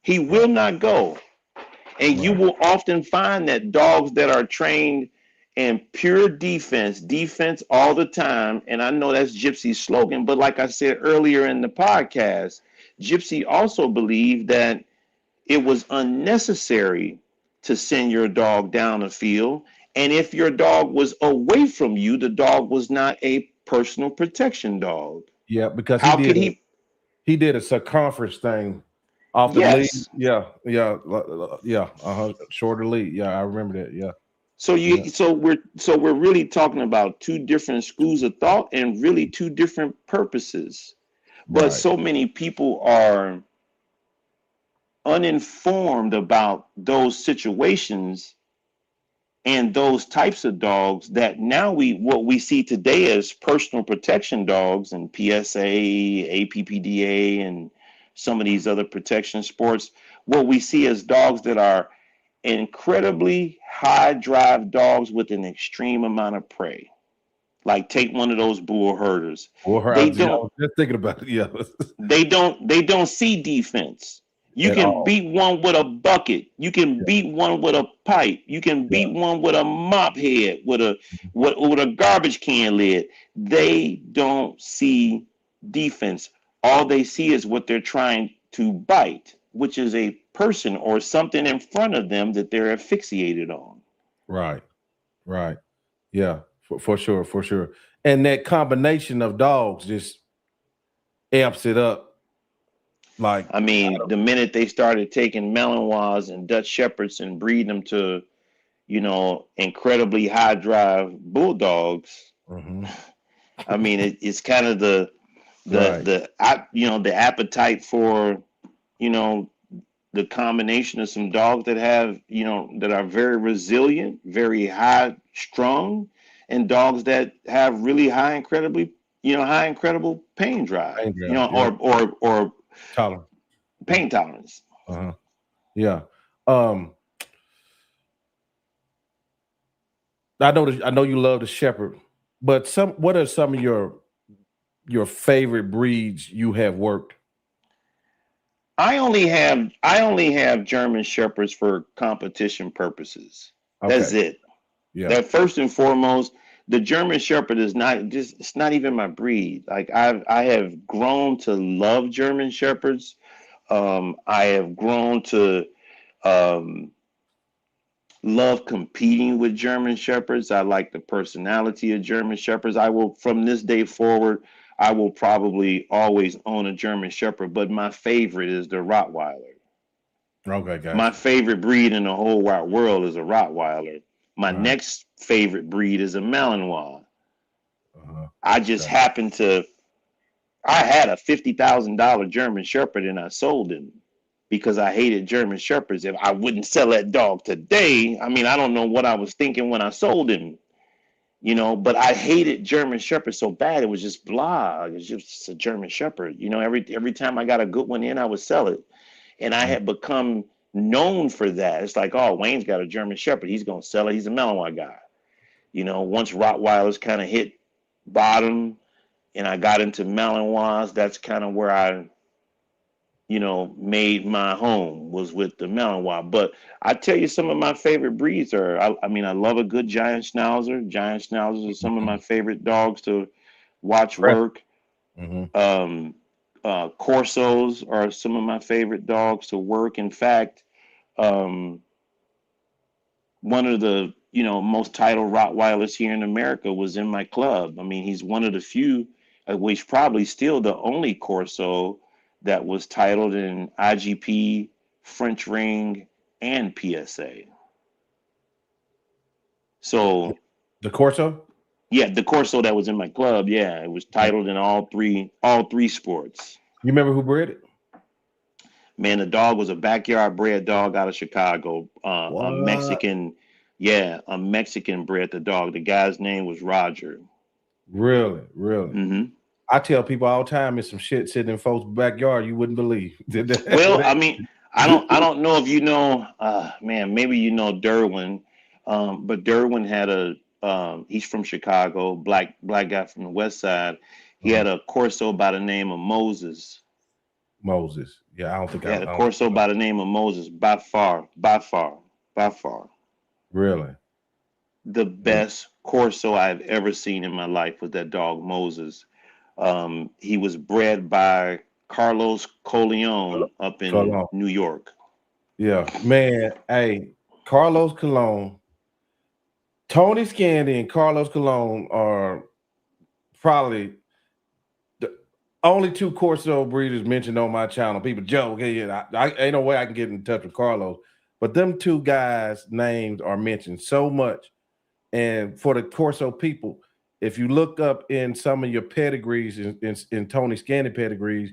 He will not go. And you will often find that dogs that are trained in pure defense all the time. And I know that's Gypsy's slogan, but like I said earlier in the podcast, Gypsy also believed that it was unnecessary to send your dog down the field. And if your dog was away from you, the dog was not a personal protection dog. Yeah, because How could he? he did a circumference thing off the lead. Yes. Yeah, yeah, yeah. Shorter lead. Yeah, I remember that. Yeah, So yeah. we're really talking about two different schools of thought and really two different purposes. But Right. so many people are uninformed about those situations and those types of dogs that now what we see today as personal protection dogs and PSA, APPDA, and some of these other protection sports, what we see as dogs that are incredibly high drive dogs with an extreme amount of prey. Like take one of those bull herders. Or I They was, I don't was just thinking about it. Yeah, they don't see defense. You at can all. beat one with a bucket. You can Yeah, beat one with a pipe. You can yeah. beat one with a mop head, with a garbage can lid. They don't see defense. All they see is what they're trying to bite, which is a person or something in front of them that they're asphyxiated on. Right, right. Yeah, for sure, for sure. And that combination of dogs just amps it up. Like, I mean, the minute they started taking Malinois and Dutch Shepherds and breeding them to, incredibly high drive bulldogs, mhm, I mean, it's kind of right, the appetite for, you know, the combination of some dogs that have, that are very resilient, very high strung, and dogs that have really high incredible pain drive, pain drive. Yeah, or tolerant. pain tolerance. Uh-huh. Yeah. Um, I know you love the shepherd, but what are some of your favorite breeds you have worked? I only have German shepherds for competition purposes. That's Okay. it. Yeah. That first and foremost, the German Shepherd is not just it's not even my breed. Like I have grown to love German Shepherds. I have grown to um, love competing with German Shepherds. I like the personality of German Shepherds. I will, from this day forward, I will probably always own a German Shepherd, but my favorite is the Rottweiler. Okay, My gotcha. favorite breed in the whole wide world is a Rottweiler. My Right. next favorite breed is a Malinois. Uh-huh. I just Gotcha. happened to, I had a $50,000 German Shepherd and I sold him because I hated German Shepherds. If I wouldn't sell that dog today, I mean, I don't know what I was thinking when I sold him, but I hated German Shepherds so bad. It was just blah. It was just a German Shepherd. Every time I got a good one in, I would sell it. And I Mm. had become known for that. It's like, oh, Wayne's got a German Shepherd. He's going to sell it. He's a Malinois guy. Once Rottweilers kind of hit bottom and I got into Malinois, that's kind of where I, made my home was with the Malinois. But I tell you, some of my favorite breeds are, I mean, I love a good giant schnauzer. Giant schnauzers are some of my favorite dogs to watch Impressive. work. Hmm. Um, Corsos are some of my favorite dogs to work. In fact, um, one of the most titled Rottweilers here in America was in my club. I mean, he's one of the few, which probably still the only Corso that was titled in IGP, French Ring, and PSA. So The Corso? yeah, the Corso that was in my club, yeah, it was Yeah. titled in all three sports. You remember who bred it? Man, the dog was a backyard bred dog out of Chicago. A What? Mexican, yeah, a Mexican bred the dog. The guy's name was Roger. Really? Really? Hmm. I tell people all the time it's some shit sitting in folks' backyard you wouldn't believe. Well, I mean, I don't know if you know, man, maybe you know Derwin, but Derwin had he's from Chicago, black guy from the West Side. He Uh-huh. had a Corso by the name of Moses. Moses. Yeah, I don't think He I, had I a don't Corso by the name of Moses, by far, really. the Yeah. best Corso I've ever seen in my life was that dog Moses. He was bred by Carlos Coleon up So in long. New York. Yeah, man. Hey, Carlos Colon, Tony Scandy, and Carlos Colon are probably the only two Corso breeders mentioned on my channel. People joke, hey, yeah, I ain't no way I can get in touch with Carlos, but them two guys' names are mentioned so much. And for the Corso people, if you look up in some of your pedigrees, in Tony Scandy pedigrees,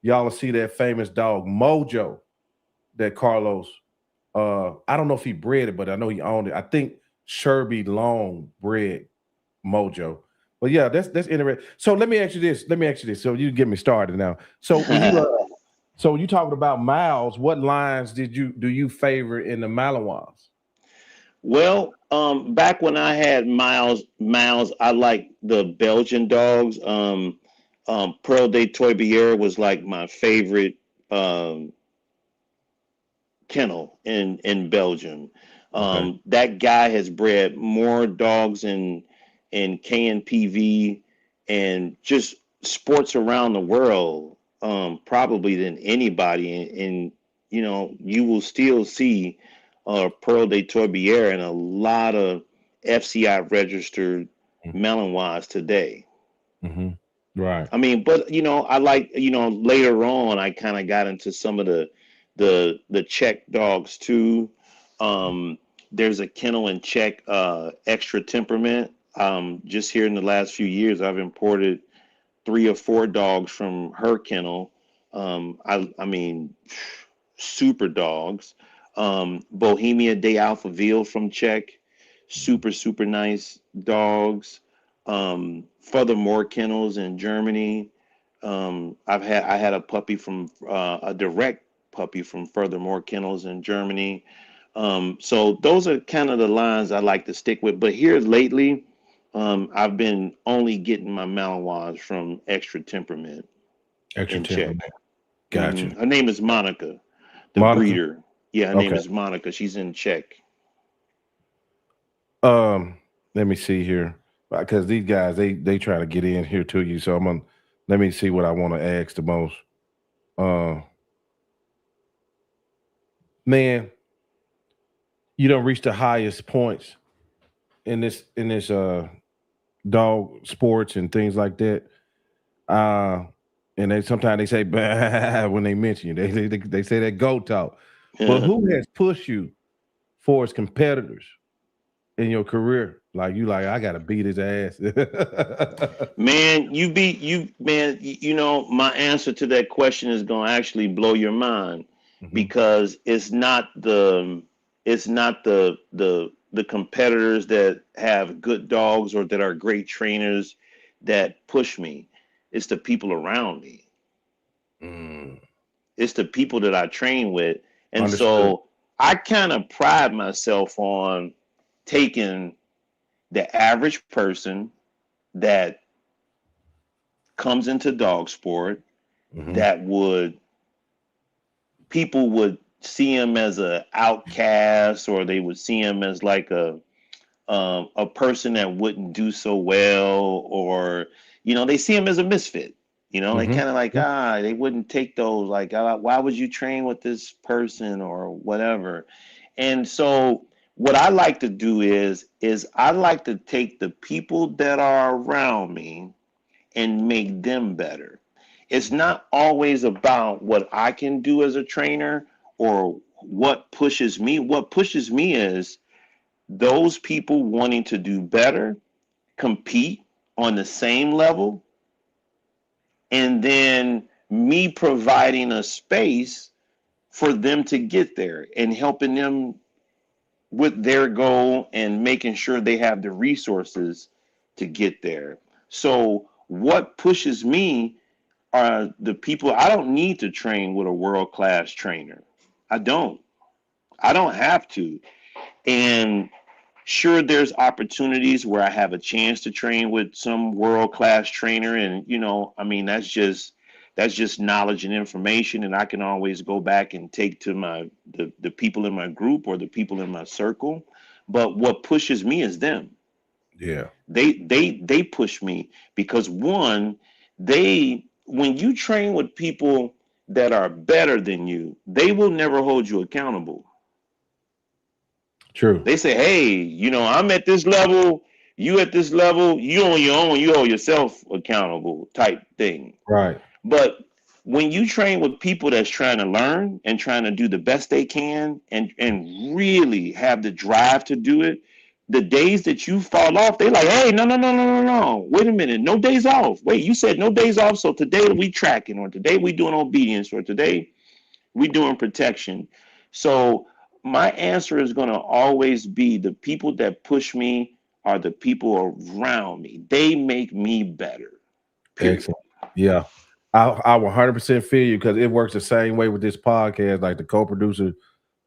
y'all will see that famous dog Mojo that Carlos. I don't know if he bred it, but I know he owned it. I think Sherby Long bred Mojo. But yeah, that's interesting. So let me ask you this. Let me ask you this. So you get me started now. So when you so you talking about miles, what lines do you favor in the Malinois? Well, back when I had Miles, I like the Belgian dogs. Pearl de Toibier was like my favorite um, kennel in Belgium. Okay. That guy has bred more dogs in KNPV and just sports around the world, probably than anybody. And you know, you will still see Pearl de Tourbière and a lot of FCI registered Malinois today. Mm-hmm. Right. I mean, but you know, I like, you know, later on I kind of got into some of the Czech dogs too. Um, there's a kennel in Czech, extra temperament. Just here in the last few years, I've imported 3 or 4 dogs from her kennel. I mean, super dogs. Bohemia de Alphaville from Czech, super nice dogs. Furthermore kennels in Germany. I had a puppy from a direct puppy from Furthermore Kennels in Germany. So those are kind of the lines I like to stick with. But here lately, I've been only getting my Malinois from Extra Temperament Extra in Czech. temperament. Gotcha. Her name is Monica, the Monica. breeder. Yeah, her name Okay. is Monica. She's in Czech. Um, let me see here. Because these guys they try to get in here to you. So I'm gonna let me see what I want to ask the most. Uh man, you don't reach the highest points in this dog sports and things like that. Uh and they sometimes they say bah, when they mention you. They say that go talk. But who has pushed you for as competitors in your career? Like you like, I gotta beat his ass. Man, you know, my answer to that question is going to actually blow your mind Mhm. because it's not the competitors that have good dogs or that are great trainers that push me. It's the people around me. Mm, It's the people that I train with. And understood. so I kind of pride myself on taking the average person that comes into dog sport Mhm. that would people would see him as a outcast, or they would see him as like a person that wouldn't do so well, or you know, they see him as a misfit. You know, they Mhm. kind of like, Mhm. they wouldn't take those, like, why would you train with this person or whatever. And so what I like to do is I like to take the people that are around me and make them better. It's not always about what I can do as a trainer or what pushes me. What pushes me is those people wanting to do better, compete on the same level, and then me providing a space for them to get there and helping them with their goal and making sure they have the resources to get there. So, what pushes me are the people. I don't need to train with a world class trainer. I don't. I don't have to. And sure, there's opportunities where I have a chance to train with some world class trainer, and you know, I mean, that's just knowledge and information, and I can always go back and take to the people in my group or the people in my circle. But what pushes me is them. Yeah. They push me because one, they when you train with people that are better than you, they will never hold you accountable. True. They say, hey, I'm at this level, you at this level, you on your own, you hold yourself accountable type thing. Right. But when you train with people that's trying to learn and trying to do the best they can and really have the drive to do it, the days that you fall off, they like, hey, no, no, no, no, no, no. Wait a minute, no days off. Wait, you said no days off, so today we tracking, or today we doing obedience, or today we doing protection. So my answer is going to always be the people that push me are the people around me. They make me better. Period. Excellent. Yeah. I 100% feel you because it works the same way with this podcast. Like the co-producer,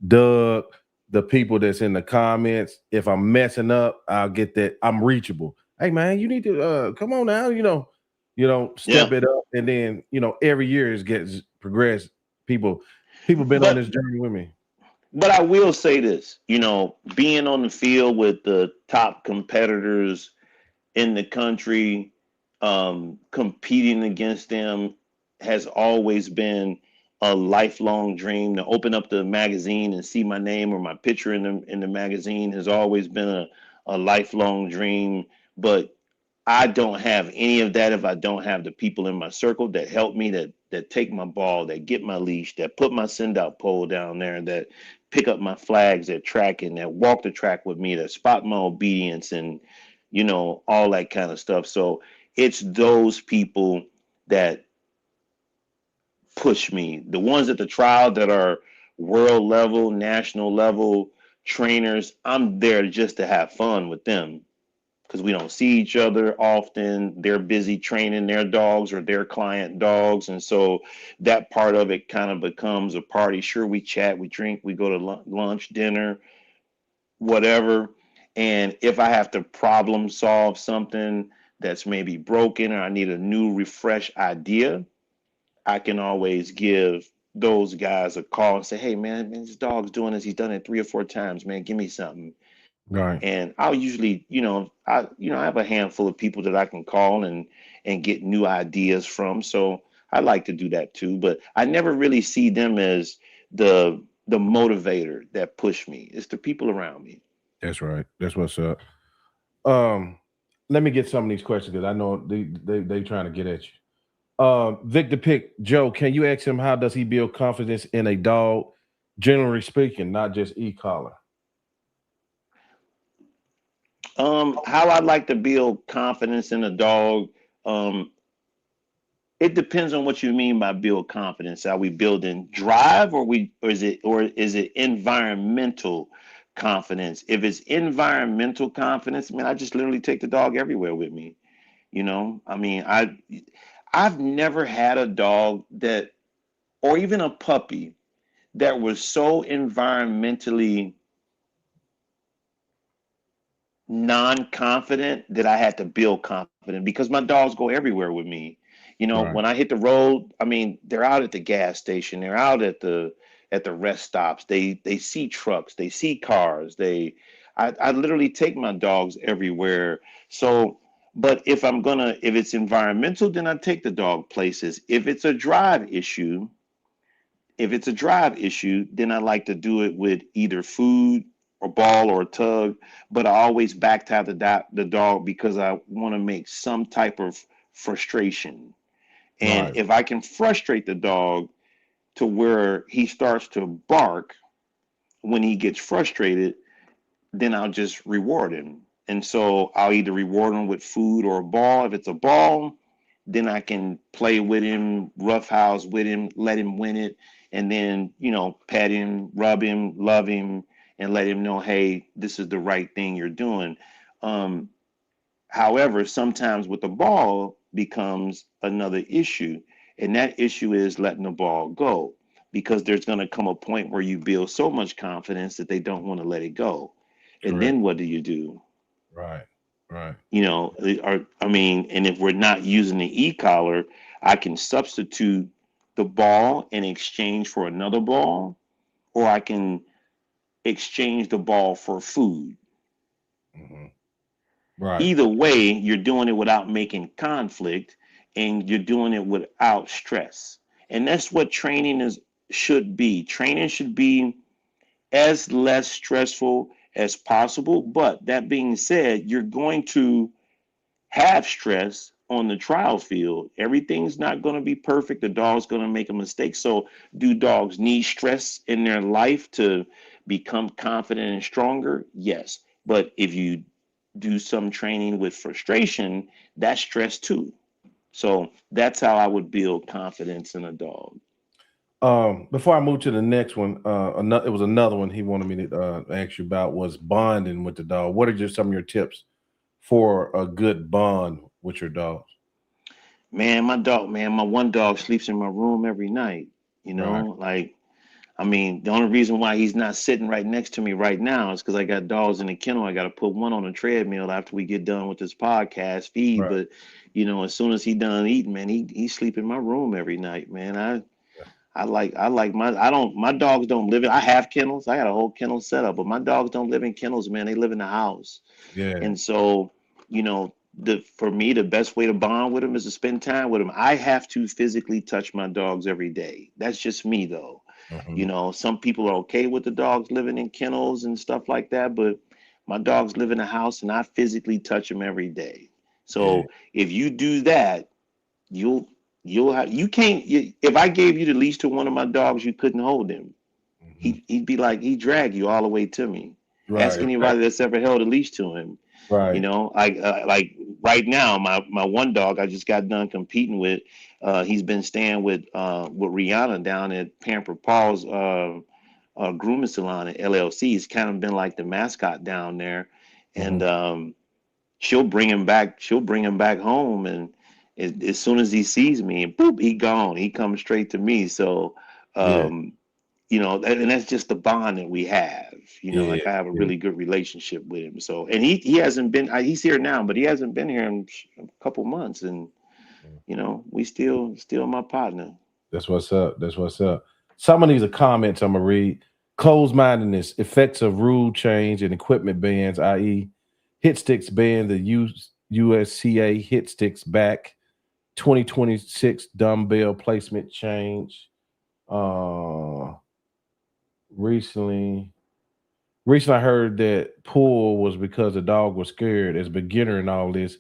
Doug, the people that's in the comments. If I'm messing up, I'll get that. I'm reachable. Hey man, you need to come on now, Yeah. step it up. And then, every year it gets progressed. People been on But this journey with me. I will say this, being on the field with the top competitors in the country, competing against them has always been a lifelong dream. To open up the magazine and see my name or my picture in the magazine has always been a lifelong dream. But I don't have any of that if I don't have the people in my circle that help me, that take my ball, that get my leash, that put my send out pole down there, that pick up my flags at track and that walk the track with me, that spot my obedience and all that kind of stuff. So it's those people that push me. The ones at the trial that are world level, national level trainers, I'm there just to have fun with them because we don't see each other often. They're busy training their dogs or their client dogs. And so that part of it kind of becomes a party. Sure, we chat, we drink, we go to lunch, dinner, whatever. And if I have to problem solve something that's maybe broken or I need a new, refresh idea, I can always give those guys a call and say, hey, man, this dog's doing this. He's done it 3 or 4 times, man. Give me something. Right. And I'll usually, I have a handful of people that I can call and get new ideas from. So I like to do that too. But I never really see them as the motivator that push me. It's the people around me. That's right. That's what's up. Um, Let me get some of these questions because I know they trying to get at you. Victor Pick, Joe, can you ask him how does he build confidence in a dog, generally speaking, not just e-collar? How I like to build confidence in a dog. Um, it depends on what you mean by build confidence. Are we building drive or is it environmental confidence? If it's environmental confidence, man, I just literally take the dog everywhere with me. I mean, I've never had a dog that, or even a puppy that was so environmentally non-confident that I had to build confident because my dogs go everywhere with me. Right. When I hit the road, I mean, they're out at the gas station, they're out at the rest stops. They see trucks, they see cars. I literally take my dogs everywhere. So, but if it's environmental, then I take the dog places. If it's a drive issue, then I like to do it with either food or ball or tug, but I always back tie the dog because I want to make some type of frustration. And Right. if I can frustrate the dog to where he starts to bark when he gets frustrated, then I'll just reward him. And so I'll either reward him with food or a ball. If it's a ball, then I can play with him, roughhouse with him, let him win it, and then, pet him, rub him, love him, and let him know, hey, this is the right thing you're doing. Um, However, sometimes with the ball becomes another issue, and that issue is letting the ball go because there's going to come a point where you build so much confidence that they don't want to let it go. And Correct. then what do you do? Right. Right. And if we're not using the e-collar, I can substitute the ball in exchange for another ball, or I can exchange the ball for food. Mhm. Right. Either way, you're doing it without making conflict and you're doing it without stress. And that's what training is should be. Training should be as less stressful as possible. But that being said, you're going to have stress on the trial field. Everything's not going to be perfect. The dog's going to make a mistake. So, do dogs need stress in their life to become confident and stronger? Yes. But if you do some training with frustration, that's stress too. So, that's how I would build confidence in a dog. Before I move to the next one, it was another one he wanted me to ask you about was bonding with the dog. What are just some of your tips for a good bond with your dogs? Man, my one dog sleeps in my room every night. You Right, know, like, I mean, the only reason why he's not sitting right next to me right now is because I got dogs in the kennel. I got to put one on a treadmill after we get done with this podcast feed. right. But as soon as he done eating, man, he sleep in my room every night, man. I like my dogs don't live in. I have kennels. I got a whole kennel setup, but my dogs don't live in kennels, man. They live in the house. Yeah. And so, for me, the best way to bond with them is to spend time with them. I have to physically touch my dogs every day. That's just me, though. Hmm. Some people are okay with the dogs living in kennels and stuff like that, but my dogs live in the house and I physically touch them every day. Yeah. So if you do that, you'll you can't if I gave you the leash to one of my dogs, you couldn't hold him. Hmm. He'd be like he'd drag you all the way to me. Ask Right, right, anybody that's ever held a leash to him. right. Like right now, my one dog I just got done competing with. He's been staying with Rihanna down at Pamper Paul's grooming salon at LLC. He's kind of been like the mascot down there, and Hmm. she'll bring him back. She'll bring him back home, and as soon as he sees me, boop, he gone. He comes straight to me. So, Yeah, um, and that's just the bond that we have. yeah, Like I have a yeah. really good relationship with him. So, and he hasn't been. He's here now, but he hasn't been here in a couple months, and we still my partner. That's what's up. That's what's up. Some of these are comments I'm gonna read. Closed-mindedness, effects of rule change and equipment bans, i.e., hit sticks ban the USCA hit sticks back. 2026 dumbbell placement change. Uh, recently, recently I heard that pull was because the dog was scared. As a beginner in all this,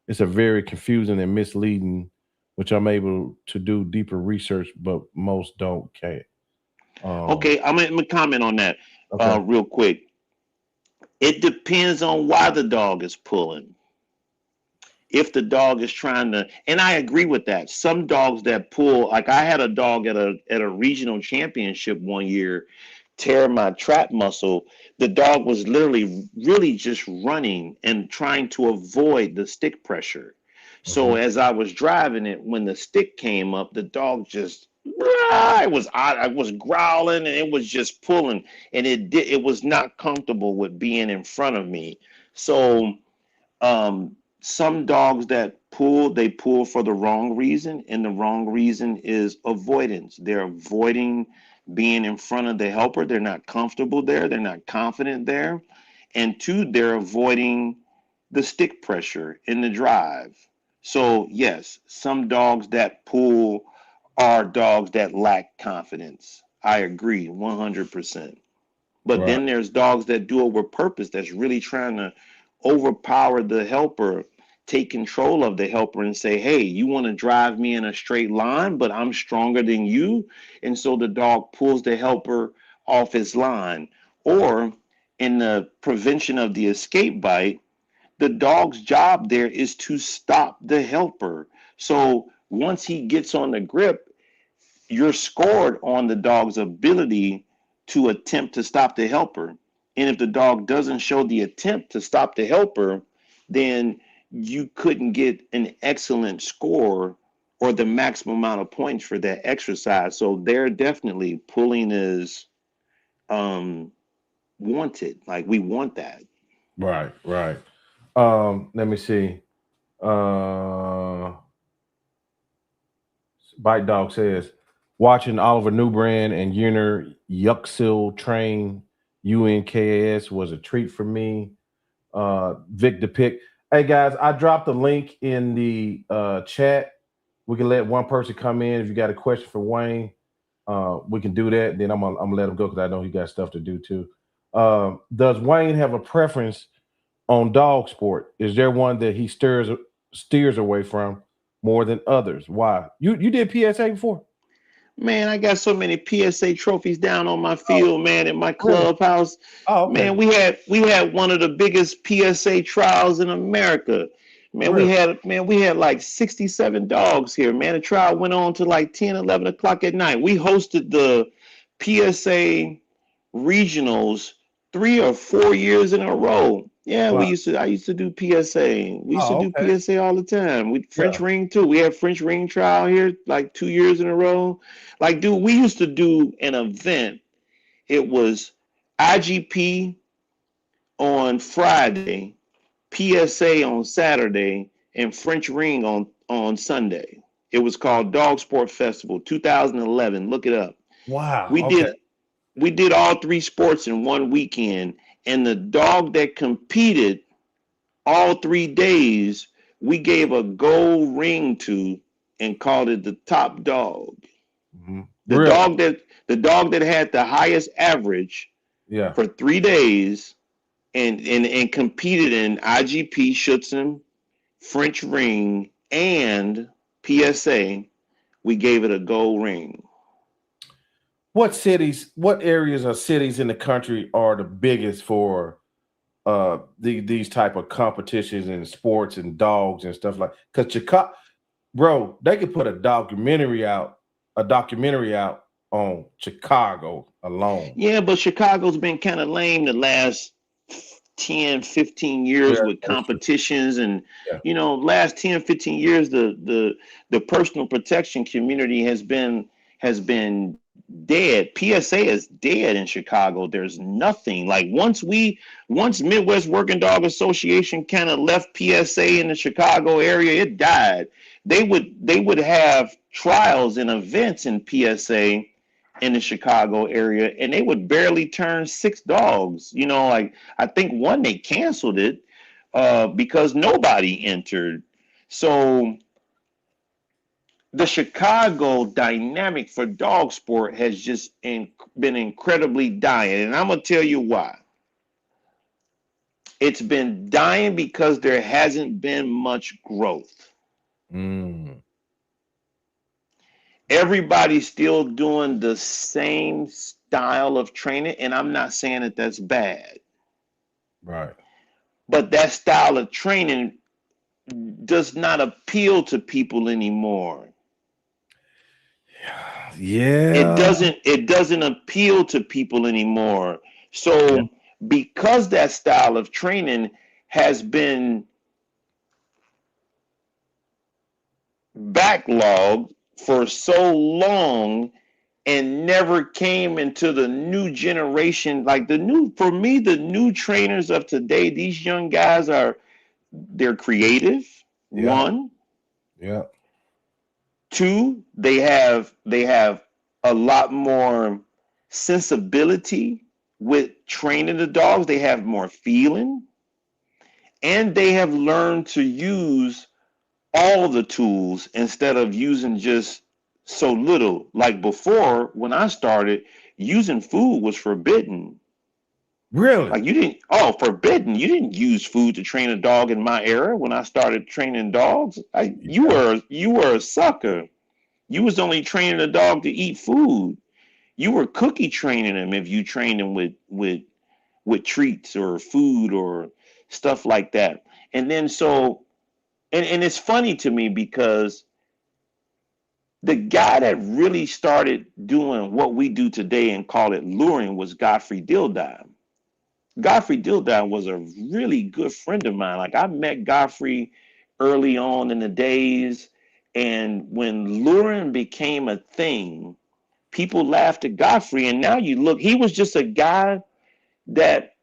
it's a very confusing and misleading, which I'm able to do deeper research, but most don't care. Um, Okay, I'm gonna comment on that okay. real quick. It depends on why the dog is pulling. If the dog is trying to, and I agree with that. Some dogs that pull, like I had a dog at a regional championship one year tear my trap muscle. The dog was literally really just running and trying to avoid the stick pressure. So Mhm. as I was driving it, when the stick came up, the dog just I was growling and it was just pulling, and it was not comfortable with being in front of me. So some dogs that pull, they pull for the wrong reason, and the wrong reason is avoidance. They're avoiding being in front of the helper. They're not comfortable there. They're not confident there. And two, they're avoiding the stick pressure in the drive. So, yes, some dogs that pull are dogs that lack confidence. I agree 100%. But Right. then there's dogs that do it with purpose, that's really trying to overpower the helper, take control of the helper, and say, hey, you want to drive me in a straight line, but I'm stronger than you. And so the dog pulls the helper off his line. Or in the prevention of the escape bite, the dog's job there is to stop the helper. So once he gets on the grip, you're scored on the dog's ability to attempt to stop the helper. And if the dog doesn't show the attempt to stop the helper, then you couldn't get an excellent score or the maximum amount of points for that exercise. So there definitely pulling is um wanted. Like we want that. Right. Right. Let me see. Uh, Bite Dog says, watching Oliver Newbrand and Yunner Yuxil train UNKAS was a treat for me. Vic Depict. Hey guys, I dropped a link in the chat. We can let one person come in. If you got a question for Waine, we can do that. Then I'm gonna let him go because I know he got stuff to do too. Does Waine have a preference on dog sport? Is there one that he steers away from more than others? Why? You did PSA before? Man, I got so many PSA trophies down on my Oh, field, man, in my really? clubhouse. Oh, okay. Man, we had one of the biggest PSA trials in America. Man, Really? we had like 67 dogs here, man. The trial went on to like 10, 11 o'clock at night. We hosted the PSA regionals 3 or 4 years in a row. Yeah, Wow. I used to do PSA. We used to Oh, do okay. PSA all the time. We French Yeah. ring too. We had French ring trial here like 2 years in a row. Like, dude, we used to do an event. It was IGP on Friday, PSA on Saturday, and French ring on Sunday. It was called Dog Sport Festival 2011. Look it up. Wow. We Okay. did we did all three sports in one weekend, and the dog that competed all 3 days, we gave a gold ring to and called it the top dog. The Really? dog that the dog that had the highest average Yeah. for 3 days and competed in IGP Schutzen, French ring, and PSA, we gave it a gold ring. What areas or cities in the country are the biggest for these type of competitions and sports and dogs and stuff like? Because Chicago, bro, they could put a documentary out on Chicago alone. Yeah, but Chicago's been kind of lame the last 10, 15 years Yeah, with that's true. competitions and Yeah. last 10, 15 years the personal protection community has been dead. PSA is dead in Chicago. There's nothing. Like once Midwest Working Dog Association kind of left PSA in the Chicago area, it died. They would have trials and events in PSA in the Chicago area, and they would barely turn 6 dogs. Like I think one they canceled it because nobody entered. So the Chicago dynamic for dog sport has just been incredibly dying, and I'm gonna tell you why. It's been dying because there hasn't been much growth. Mm, Everybody's still doing the same style of training, and I'm not saying that that's bad, right. but that style of training does not appeal to people anymore. It Yeah. doesn't it doesn't appeal to people anymore. Yeah. So because that style of training has been backlogged for so long and never came into the new generation, like for me, the new trainers of today, these young guys they're creative. Yeah. One. Yeah. Two, they have a lot more sensibility with training the dogs. They have more feeling, and they have learned to use all the tools instead of using just so little. Like before, when I started, using food was forbidden. Really? Like forbidden. You didn't use food to train a dog in my era when I started training dogs. You Yeah. were a sucker. You was only training a dog to eat food. You were cookie training him if you trained him with treats or food or stuff like that. And then and it's funny to me because the guy that really started doing what we do today and call it luring was Godfrey Dildine. Godfrey Dildine was a really good friend of mine. Like I met Godfrey early on in the days, and when luring became a thing, people laughed at Godfrey. And now you look, he was just a guy that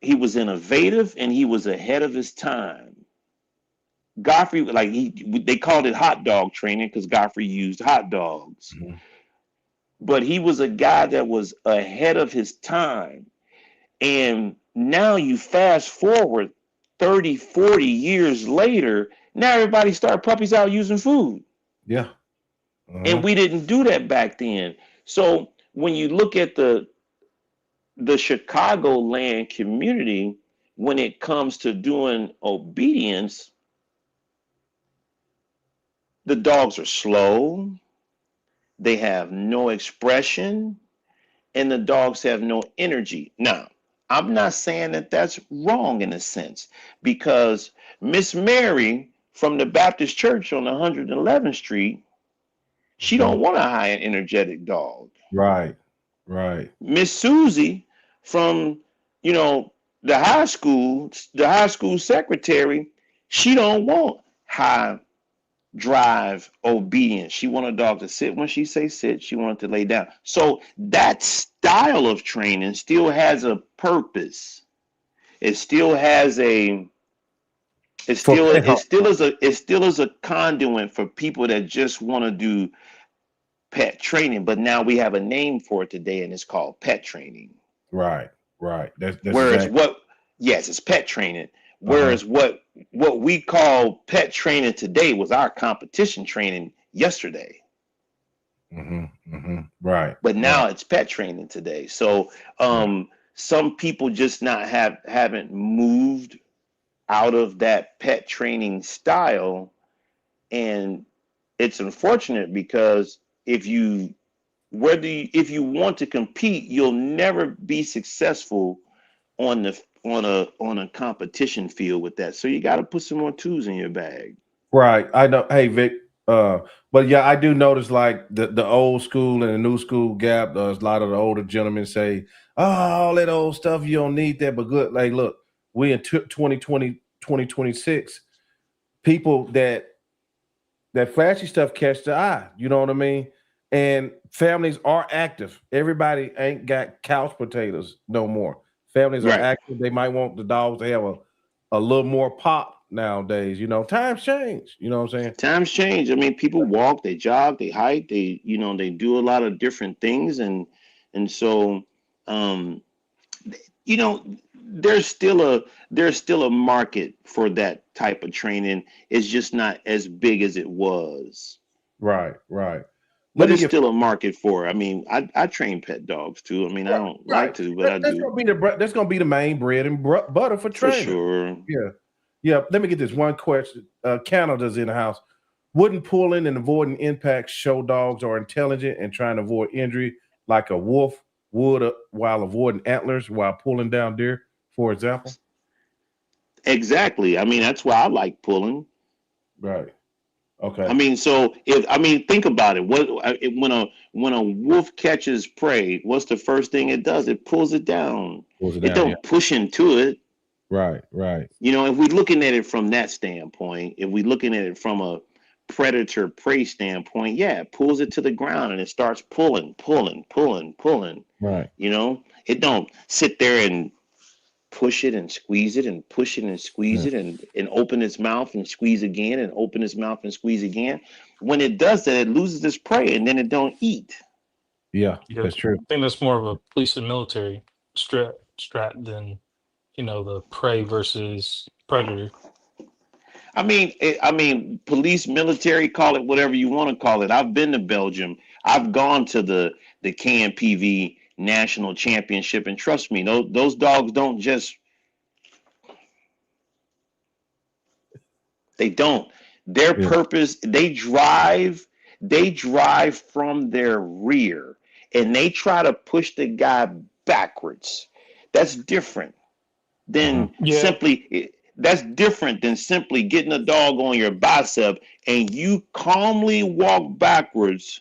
he was innovative and he was ahead of his time. Godfrey, like they called it hot dog training because Godfrey used hot dogs. Mhm. But he was a guy that was ahead of his time. And now you fast forward 30, 40 years later, now everybody start puppies out using food. Yeah. And Uh-huh. we didn't do that back then. So when you look at the Chicagoland community, when it comes to doing obedience, the dogs are slow, they have no expression, and the dogs have no energy. Now, I'm not saying that that's wrong in a sense, because Miss Mary from the Baptist Church on 111th Street, she Mhm. don't want a high energetic dog. Right. Right. Miss Susie from, you know, the high school secretary, she don't want high drive obedience. She want a dog to sit when she say sit. She want it to lay down. So that style of training still has a purpose. It still has a For pet. it still is a conduit for people that just want to do pet training. But now we have a name for it today, and it's called pet training. Right. Right. That's Whereas exactly. what yes, it's pet training. Uh-huh. Whereas what we call pet training today was our competition training yesterday. Right. But Right. now it's pet training today. So Right. some people just not haven't moved out of that pet training style, and it's unfortunate because if you want to compete, you'll never be successful on the on a competition field with that. So you got to put some more tools in your bag. Right. I know. Hey, Vic. But yeah, I do notice like the old school and the new school gap. A lot of the older gentlemen say, "Oh, all that old stuff, you don't need that." But good, like, look, we in 2020, 2026. People that flashy stuff catch the eye. You know what I mean? And families are active. Everybody ain't got couch potatoes no more. Families are Right. active. They might want the dogs to have a little more pop nowadays. You know, times change. You know what I'm saying? Times change. I mean, people walk, they jog, they hike, they they do a lot of different things, and so um, you know there's still a market for that type of training. It's just not as big as it was, Right, right. Let but me it's get still a market for it. I mean, I train pet dogs too. I mean, I right, don't like right. to, but I That's do gonna be that's gonna be the main bread and butter for for training. sure. Yeah, yeah. Let me get this one question. Canada's in the house. Wouldn't pulling and avoiding impacts show dogs are intelligent and trying to avoid injury like a wolf would while avoiding antlers while pulling down deer, for example? Exactly. I mean, that's why I like pulling. Right. I Okay. mean, so if I mean, think about it. When a wolf catches prey, what's the first thing it does? It pulls it down. Pulls it It down. Yeah. don't push into it. Right. Right. If we're looking at it from that standpoint, if we're looking at it from a predator prey standpoint, yeah, it pulls it to the ground and it starts pulling, pulling, pulling, pulling. Right. It don't sit there and push it and squeeze it and push it and squeeze Yeah. it and open its mouth and squeeze again and open its mouth and squeeze again. When it does that, it loses its prey and then it don't eat. Yeah. Yeah, That's true. I think that's more of a police and military strat than the prey versus predator. I mean, police, military, call it whatever you want to call it. I've been to Belgium. I've gone to the KMPV national championship, and trust me, those dogs don't just they don't. Their Yeah. purpose, they drive from their rear and they try to push the guy backwards. That's different Uh-huh. than Yeah, simply that's different than simply getting a dog on your bicep and you calmly walk backwards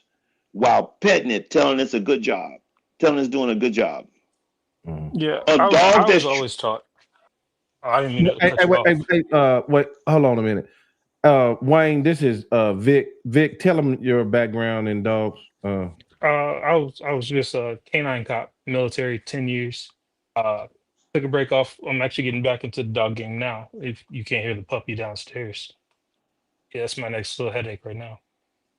while petting it, telling it's a good job, telling it's doing a good job. Uh-huh. yeah. A I dog was that's always taught. I didn't mean to Hey, cut you off. wait, hold on a minute. Wayne, this is Vic. Vic, tell them your background in dogs. I was just a canine cop, military, 10 years. Took a break off. I'm actually getting back into the dog game now. If you can't hear the puppy downstairs, yeah, that's my next little headache right now.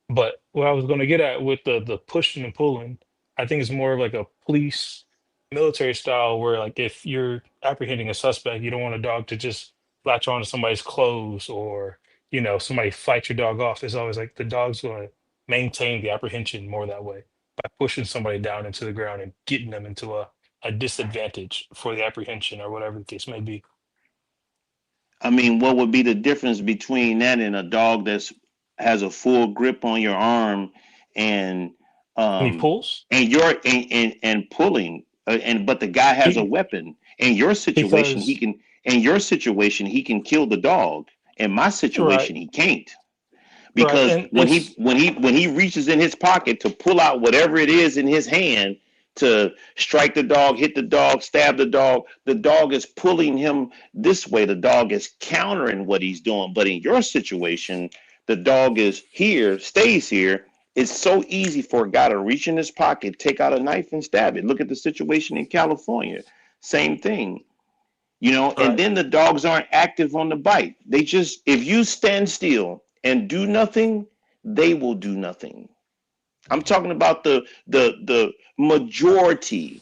But what I was going to get at with the pushing and pulling, I think it's more of like a police military style where like if you're apprehending a suspect, you don't want a dog to just latch on to somebody's clothes or somebody fight your dog off. It's always like the dog's going to maintain the apprehension more that way by pushing somebody down into the ground and getting them into a a disadvantage for the apprehension or whatever the case may be. I mean, what would be the difference between that and a dog that's has a full grip on your arm and And he um pulls and pulling and but the guy has a Be- weapon. In your situation, because he can kill the dog. In my right, situation, he can't. right, Because and it's when he reaches in his pocket to pull out whatever it is in his hand to strike the dog, hit the dog, stab the dog is pulling him this way. The dog is countering what he's doing. But in your situation, the dog is here, stays here. It's so easy for a guy to reach in his pocket, take out a knife and stab it. Look at the situation in California. Same thing. You know, and right. then the dogs aren't active on the bite. They just, if you stand still and do nothing, they will do nothing. I'm talking about the majority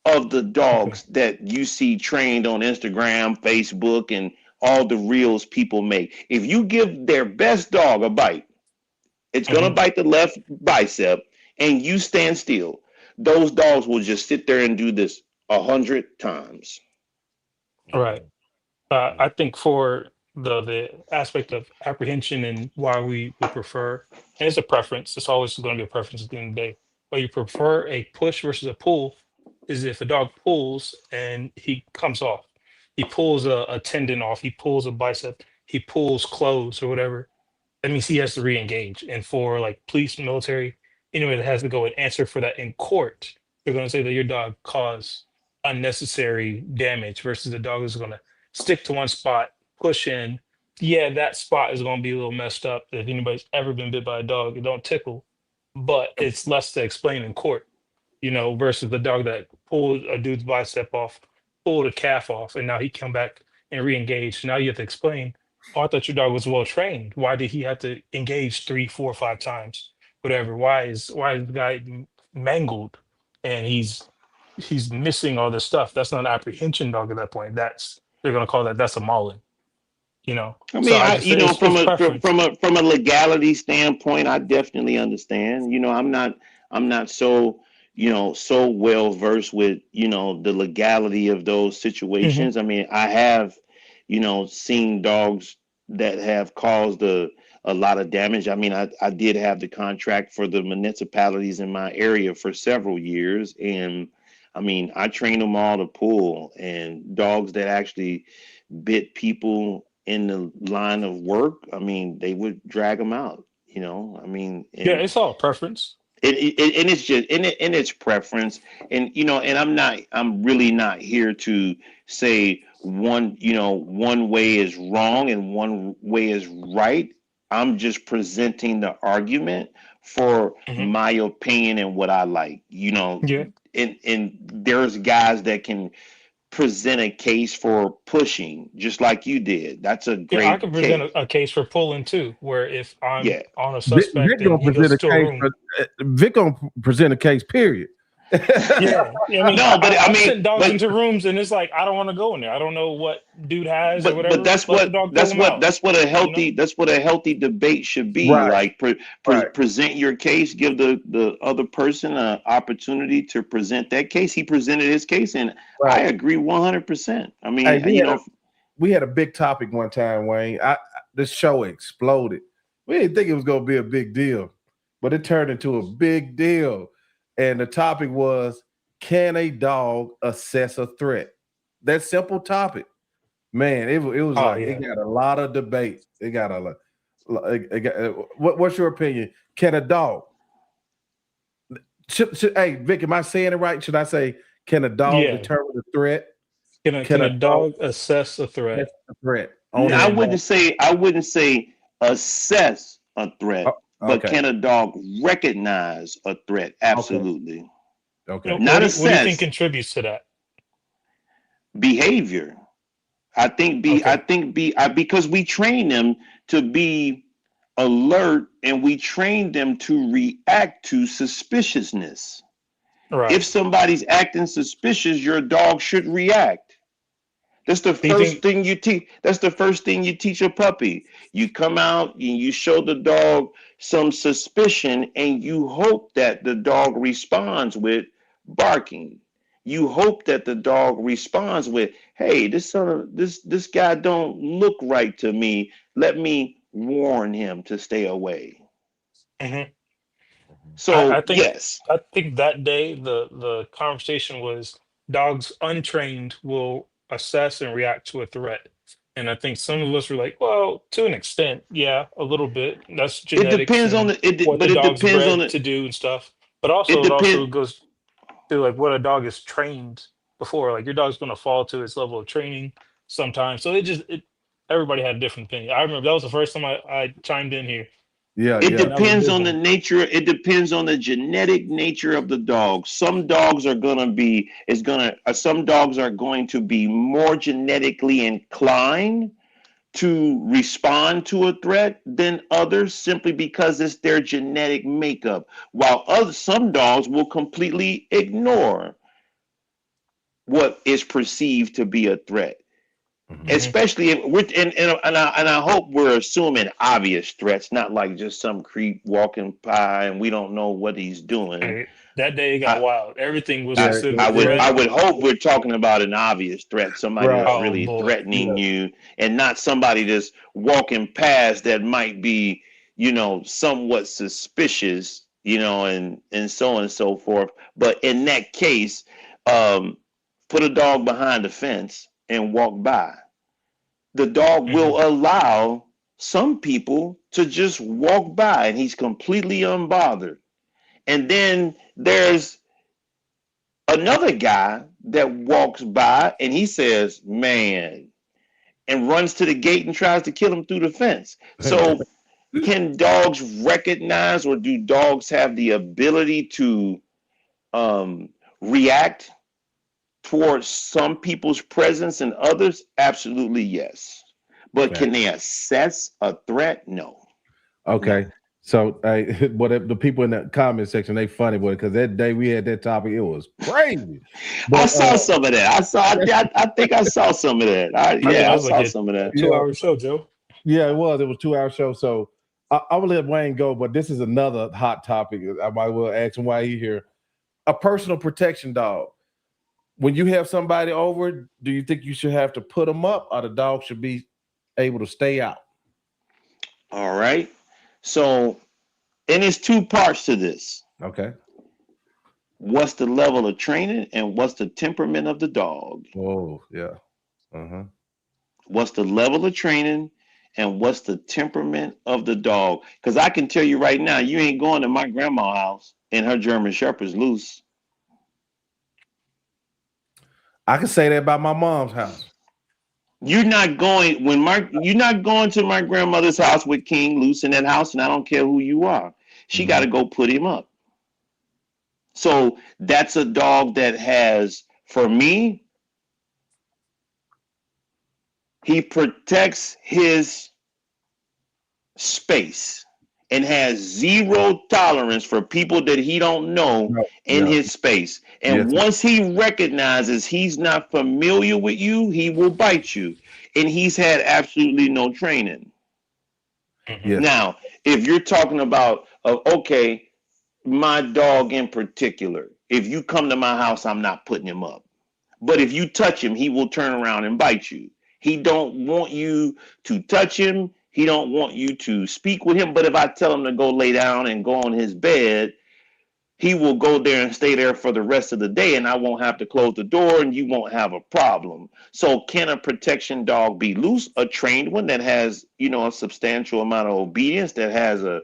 of the Okay. dogs that you see trained on Instagram, Facebook, and all the reels people make. If you give their best dog a bite, it's gonna Hmm. bite the left bicep, and you stand still. Those dogs will just sit there and do this 100 times. Right. I think for the aspect of apprehension and why we would prefer, and it's a preference. It's always going to be a preference at the end of the day. But you prefer a push versus a pull is if a dog pulls and he comes off, he pulls a tendon off, he pulls a bicep, he pulls clothes or whatever. That means he has to re-engage. And for like police, military, anybody that has to go and answer for that in court, they're going to say that your dog caused unnecessary damage versus the dog is going to stick to one spot, push in. Yeah, that spot is going to be a little messed up. If anybody's ever been bit by a dog, it don't tickle, but it's less to explain in court, versus the dog that pulled a dude's bicep off, pulled a calf off, and now he come back and re-engage. Now you have to explain, oh, I thought your dog was well trained. Why did he have to engage 3, 4, 5 times? Whatever. Why is the guy mangled and he's missing all this stuff? That's not an apprehension dog at that point. They're gonna call that's a mauling, you know. I So mean, I just say it's from a preference. from a legality standpoint, I definitely understand. You know, I'm not so so well versed with the legality of those Hmm. situations. I mean, I have seen dogs that have caused a lot of damage. I mean, I did have the contract for the municipalities in my area for several years, and I mean, I trained them all to pull, and dogs that actually bit people in the line of work, I mean, they would drag them out, I mean, Yeah, and it's all preference. and it's just in its preference, and and I'm really not here to say one way is wrong and one way is right. I'm just presenting the argument for Hmm. my opinion and what I like, Yeah. and there's guys that can present a case for pushing, just like you did. That's a Yeah, I great could present case. a case for pulling too, where if I'm Yeah. on a Vic suspect gonna and he present goes a to a case. room. Vic gonna present a case. Period. Yeah, yeah, I mean, No, but I I've mean, sent dogs into rooms and it's like I don't want to go in there. I don't know what dude has or but whatever. Let the dog pull him out. You know? that's what a healthy debate should be. Right. Like Right. present your case, give the other person an opportunity to present that case. He presented his case, and I Right. agree 100%. I Hey, mean, you know, we had a big topic one time, Wayne. This show exploded. We didn't think it was gonna be a big deal, but it turned into a big deal. And the topic was, can a dog assess a threat? That simple topic. Man, it was Oh like it yeah, got a lot of debate. It got a lot. What's your opinion? Can a dog? Hey, Vic, am I saying it right? Should I say, can a dog yeah. determine the threat? Can Can a a dog dog assess a assess threat? the threat on its And I wouldn't say assess a threat, own? but Okay. can a dog recognize a threat? Okay. Absolutely. Okay. what Not do you think assess contributes to that? behavior. I Okay. think because we train them to be alert and we train them to react to suspiciousness. If Right. somebody's acting suspicious, your dog should react. That's the Do you first think? thing you teach. That's the first thing you teach a puppy. You come out and you show the dog some suspicion, and you hope that the dog responds with barking. you hope that the dog responds with, "Hey, this guy don't look right to me. Let me warn him to stay away." Mhm. I So think yes, that day the conversation was dogs untrained will assess and react to a threat. And I think some of us were like, well, to an extent, yeah, a little bit. That's it genetics depends on and the it, de- what the but it dog's depends on bred the to do and stuff. But it also it depends. also goes to like what a dog is trained before. Like your dog's gonna fall to its level of training sometimes. So it everybody had a different opinion. I remember that was the first time I chimed in here. Yeah, It yeah. And that was a depends big on the one. nature. It depends on the genetic nature of the dog. Some dogs are gonna be is gonna. Some dogs are going to be more genetically inclined to respond to a threat than others, simply because it's their genetic makeup. While some dogs will completely ignore what is perceived to be a threat. Mhm. Hmm. Especially if we're and I hope we're assuming obvious threats, not like just some creep walking by and we don't know what he's doing. Hey, that day it got I wild. Everything was I, Yeah, considered I a would yeah, threat. I would hope we're talking about an obvious threat, somebody right. that's Oh really boy. threatening Yeah, you, and not somebody just walking past that might be, somewhat suspicious, and so on and so forth. But in that case, um, put a dog behind the fence and walk by. The dog Hmm. will allow some people to just walk by and he's completely unbothered. And then there's another guy that walks by and he says, "Man," and runs to the gate and tries to kill him through the fence. So, can dogs recognize, or do dogs have the ability to um, react towards some people's presence and others? Absolutely, yes. But fact. can they assess a threat? No, no. Okay. So, what the people in the comment section, they funny boy, because that day we had that topic, it was crazy. I But saw some of that. I think I saw some of that. I think Yeah, that I was like saw a some of that. yeah, 2 hour show, Joe. yeah, it was 2 hour show. So I will let Wayne go, but this is another hot topic. I might well ask him why he here. A personal protection dog. When you have somebody over, do you think you should have to put them up, or the dog should be able to stay out? All right. So, and there's two parts to this. Okay. What's the level of training and what's the temperament of the dog? Oh, yeah. Uh-huh. What's the level of training and what's the temperament of the dog? Because I can tell you right now, you ain't going to my grandma's house and her German Shepherd's loose. I can say that about my mom's house. You're not going to my grandmother's house with King loose in that house, and I don't care who you are. She got Mhm. to go put him up. So that's a dog that has, for me, he protects his space and has zero tolerance for people that he don't know No, in yeah, his space. And yes, once he recognizes he's not familiar with you, he will bite you. And he's had absolutely no training. Hmm. yes. Now, if you're talking about, okay, my dog in particular, if you come to my house, I'm not putting him up. But if you touch him, he will turn around and bite you. He don't want you to touch him. He don't want you to speak with him. But if I tell him to go lay down and go on his bed, he will go there and stay there for the rest of the day, and I won't have to close the door and you won't have a problem. So can a protection dog be loose? A trained one that has, a substantial amount of obedience, that has a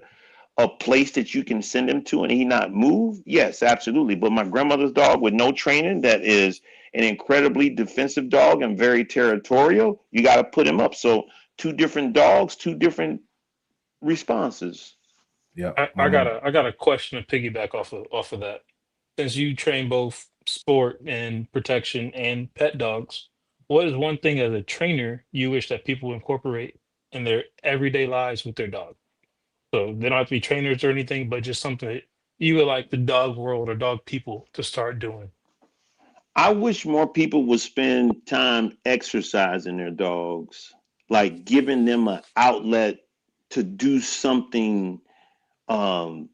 place that you can send him to and he not move? Yes, absolutely. But my grandmother's dog with no training, that is an incredibly defensive dog and very territorial, you got to put him up. So two different dogs, two different responses. Yeah. I got a question to piggyback off of that. Since you train both sport and protection and pet dogs, what is one thing as a trainer you wish that people incorporate in their everyday lives with their dog? So they don't have to be trainers or anything, but just something that you would like the dog world or dog people to start doing. I wish more people would spend time exercising their dogs, like giving them an outlet to do something um,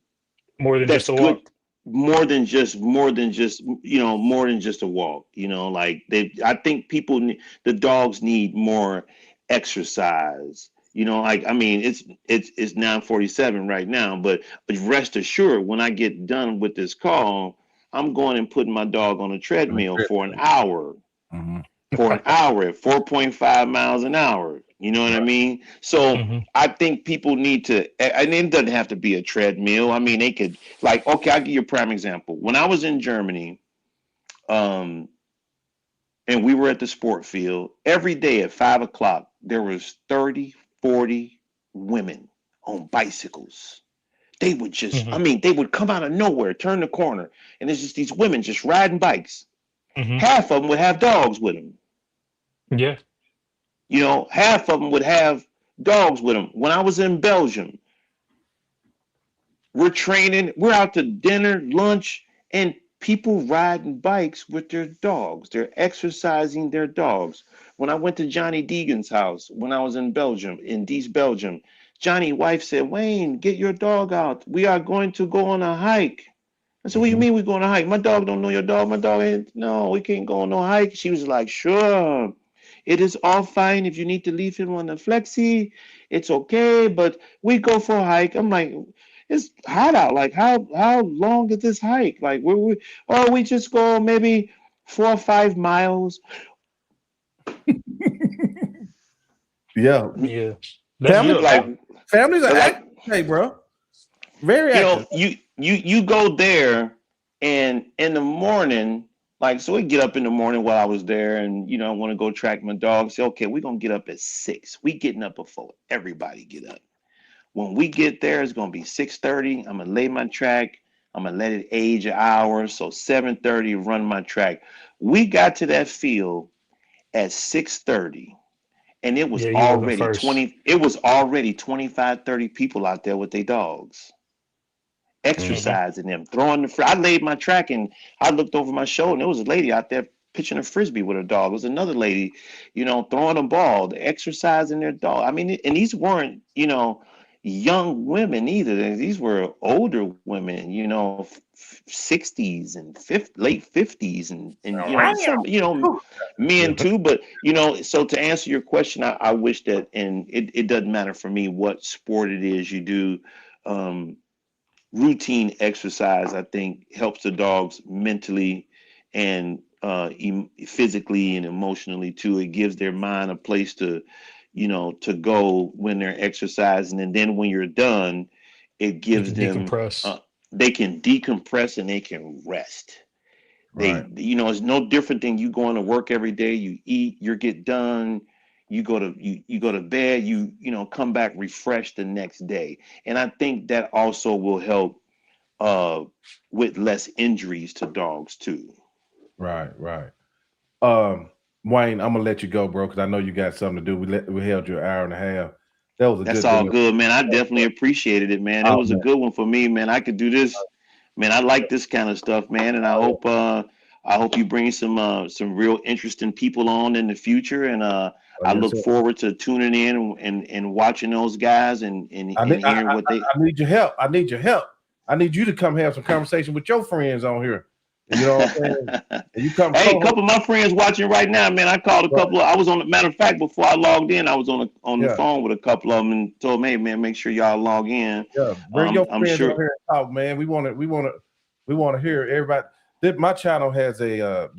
More than just that's a good. walk. more than just more than just a walk. Like I think the dogs need more exercise. Like, I mean, it's 9:47 right now, but rest assured, when I get done with this call, I'm going and putting my dog on a treadmill for an hour Mm-hmm. at 4.5 miles an hour. You know what I mean? So Hmm. I think people need to, and it doesn't have to be a treadmill. I mean, they could, like, okay, I'll give you a prime example. When I was in Germany, um, and we were at the sport field, every day at 5 o'clock, there was 30, 40 women on bicycles. They would just, I Hmm. mean, they would come out of nowhere, turn the corner, and there's just these women just riding bikes. Hmm. Half of them would have dogs with them. Yeah. Half of them would have dogs with them. When I was in Belgium, we're training, we're out to dinner, lunch, and people riding bikes with their dogs. They're exercising their dogs. When I went to Johnny Deegan's house when I was in Belgium, in East Belgium, Johnny's wife said, Wayne, get your dog out. We are going to go on a hike. I said, what do you Mm-hmm. mean we're going on a hike? My dog don't know your dog. My dog ain't, no, we can't go on no hike. She was like, sure. It is all fine if you need to leave him on the flexi. It's okay, but we go for a hike. I'm like, it's hot out. Like, how long is this hike? Like, we just go maybe 4 or 5 miles. Yeah, Yeah. That's family, good, bro. Like, families are like active today, bro. Very active. you go there, and in the morning, like, so we get up in the morning while I was there, and I want to go track my dog. Say, okay, we're gonna get up at 6. We getting up before everybody get up. When we get there, it's gonna be 6:30. I'm gonna lay my track. I'm gonna let it age an hour. So 7:30, run my track. We got to that field at 6:30, and Yeah, you wasn't first. it was already 25, 30 people out there with their dogs, Mm. Hmm. exercising them, throwing I laid my track, and I looked over my shoulder, and there was a lady out there pitching a frisbee with her dog. There was another lady, throwing a ball, exercising their dog. I mean, and these weren't, young women either. These were older women, 60s and late 50s, and some, men too. But so to answer your question, I wish that, and it doesn't matter for me what sport it is you do. Um, Routine exercise, I think, helps the dogs mentally and physically and emotionally too. It gives their mind a place to go when they're exercising, and then when you're done, it You gives can them decompress. they can decompress and they can rest. Right. It's no different than you going to work every day. You eat, you get done, you go to bed, come back refreshed the next day. And I think that also will help uh with less injuries to dogs too. Right. Right. Um, Wayne, I'm gonna let you go, bro, because I know you got something to do. We held you an hour and a half. That was a That's good all deal. good, man. I definitely appreciated it, man. It Oh was a man. good one for me, man. I could do this. Man, I like this kind of stuff, man, and I hope you bring some real interesting people on in the future, and Oh, I yes, look sir. forward to tuning in and watching those guys I and need I, hearing what they. I need your help. I need your help. I need you to come have some conversation with your friends on here. You know what I'm saying? And you come Hey, a co-host. couple of my friends watching right now, man. I called a Right. couple of. I was on the matter of fact before I logged in. I was on the Yeah. phone with a couple of them and told them, hey, man, make sure y'all log in. Yeah. Bring your I'm friends on sure. here and talk, man. We want to hear everybody. My channel has a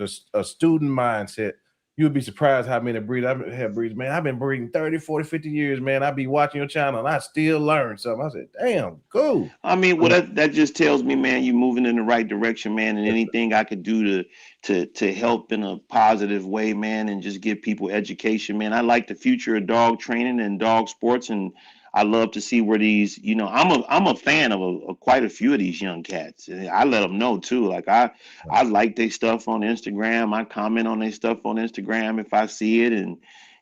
student mindset. You'd be surprised how many breeds I've had breeds, man. I've been breeding 30, 40, 50 years, man. I be watching your channel and I still learn something. I said, damn, cool. I mean, well, Yeah. that just tells me, man, you're moving in the right direction, man. And anything I could do to help in a positive way, man, and just give people education, man. I like the future of dog training and dog sports, and I love to see where these, I'm a fan of quite a few of these young cats. And I let them know too. Like I like their stuff on Instagram. I comment on their stuff on Instagram if I see it, and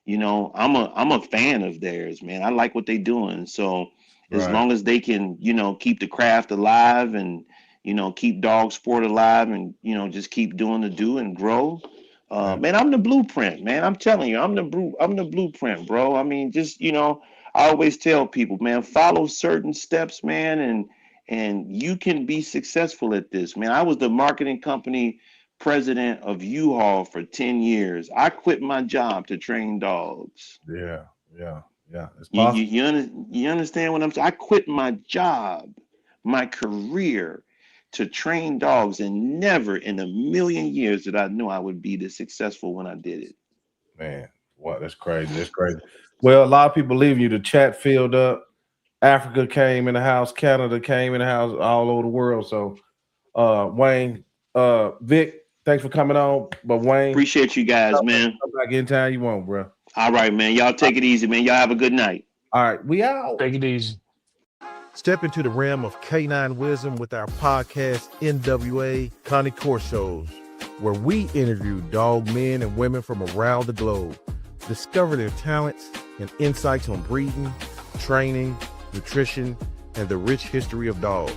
I'm a fan of theirs, man. I like what they're doing, so as Right. long as they can, keep the craft alive and, keep dog sport alive and, just keep doing the do and grow. Yeah. Man, I'm the blueprint, man. I'm telling you, I'm the blueprint, bro. I mean, just, I always tell people, man, follow certain steps, man, And you can be successful at this, man. I was the marketing company president of U-Haul for 10 years. I quit my job to train dogs. Yeah. It's You, possible. you, you understand what I'm saying? I quit my job, my career to train dogs, and never in a million years did I know I would be this successful when I did it. Man, wow, that's crazy. That's crazy. Well, a lot of people leaving you. The chat filled up. Africa came in the house. Canada came in the house. All over the world. So, Waine, Vic, thanks for coming on. But Waine, Appreciate you guys, man. come back anytime you want, bro. All right, man. Y'all take it easy, man. Y'all have a good night. All right, we out. Take it easy. Step into the realm of canine wisdom with our podcast, NWA Connie Core Shows, where we interview dog men and women from around the globe. Discover their talents and insights on breeding, training, nutrition, and the rich history of dogs.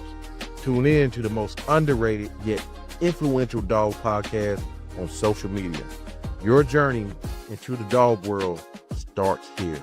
Tune in to the most underrated yet influential dog podcast on social media. Your journey into the dog world starts here.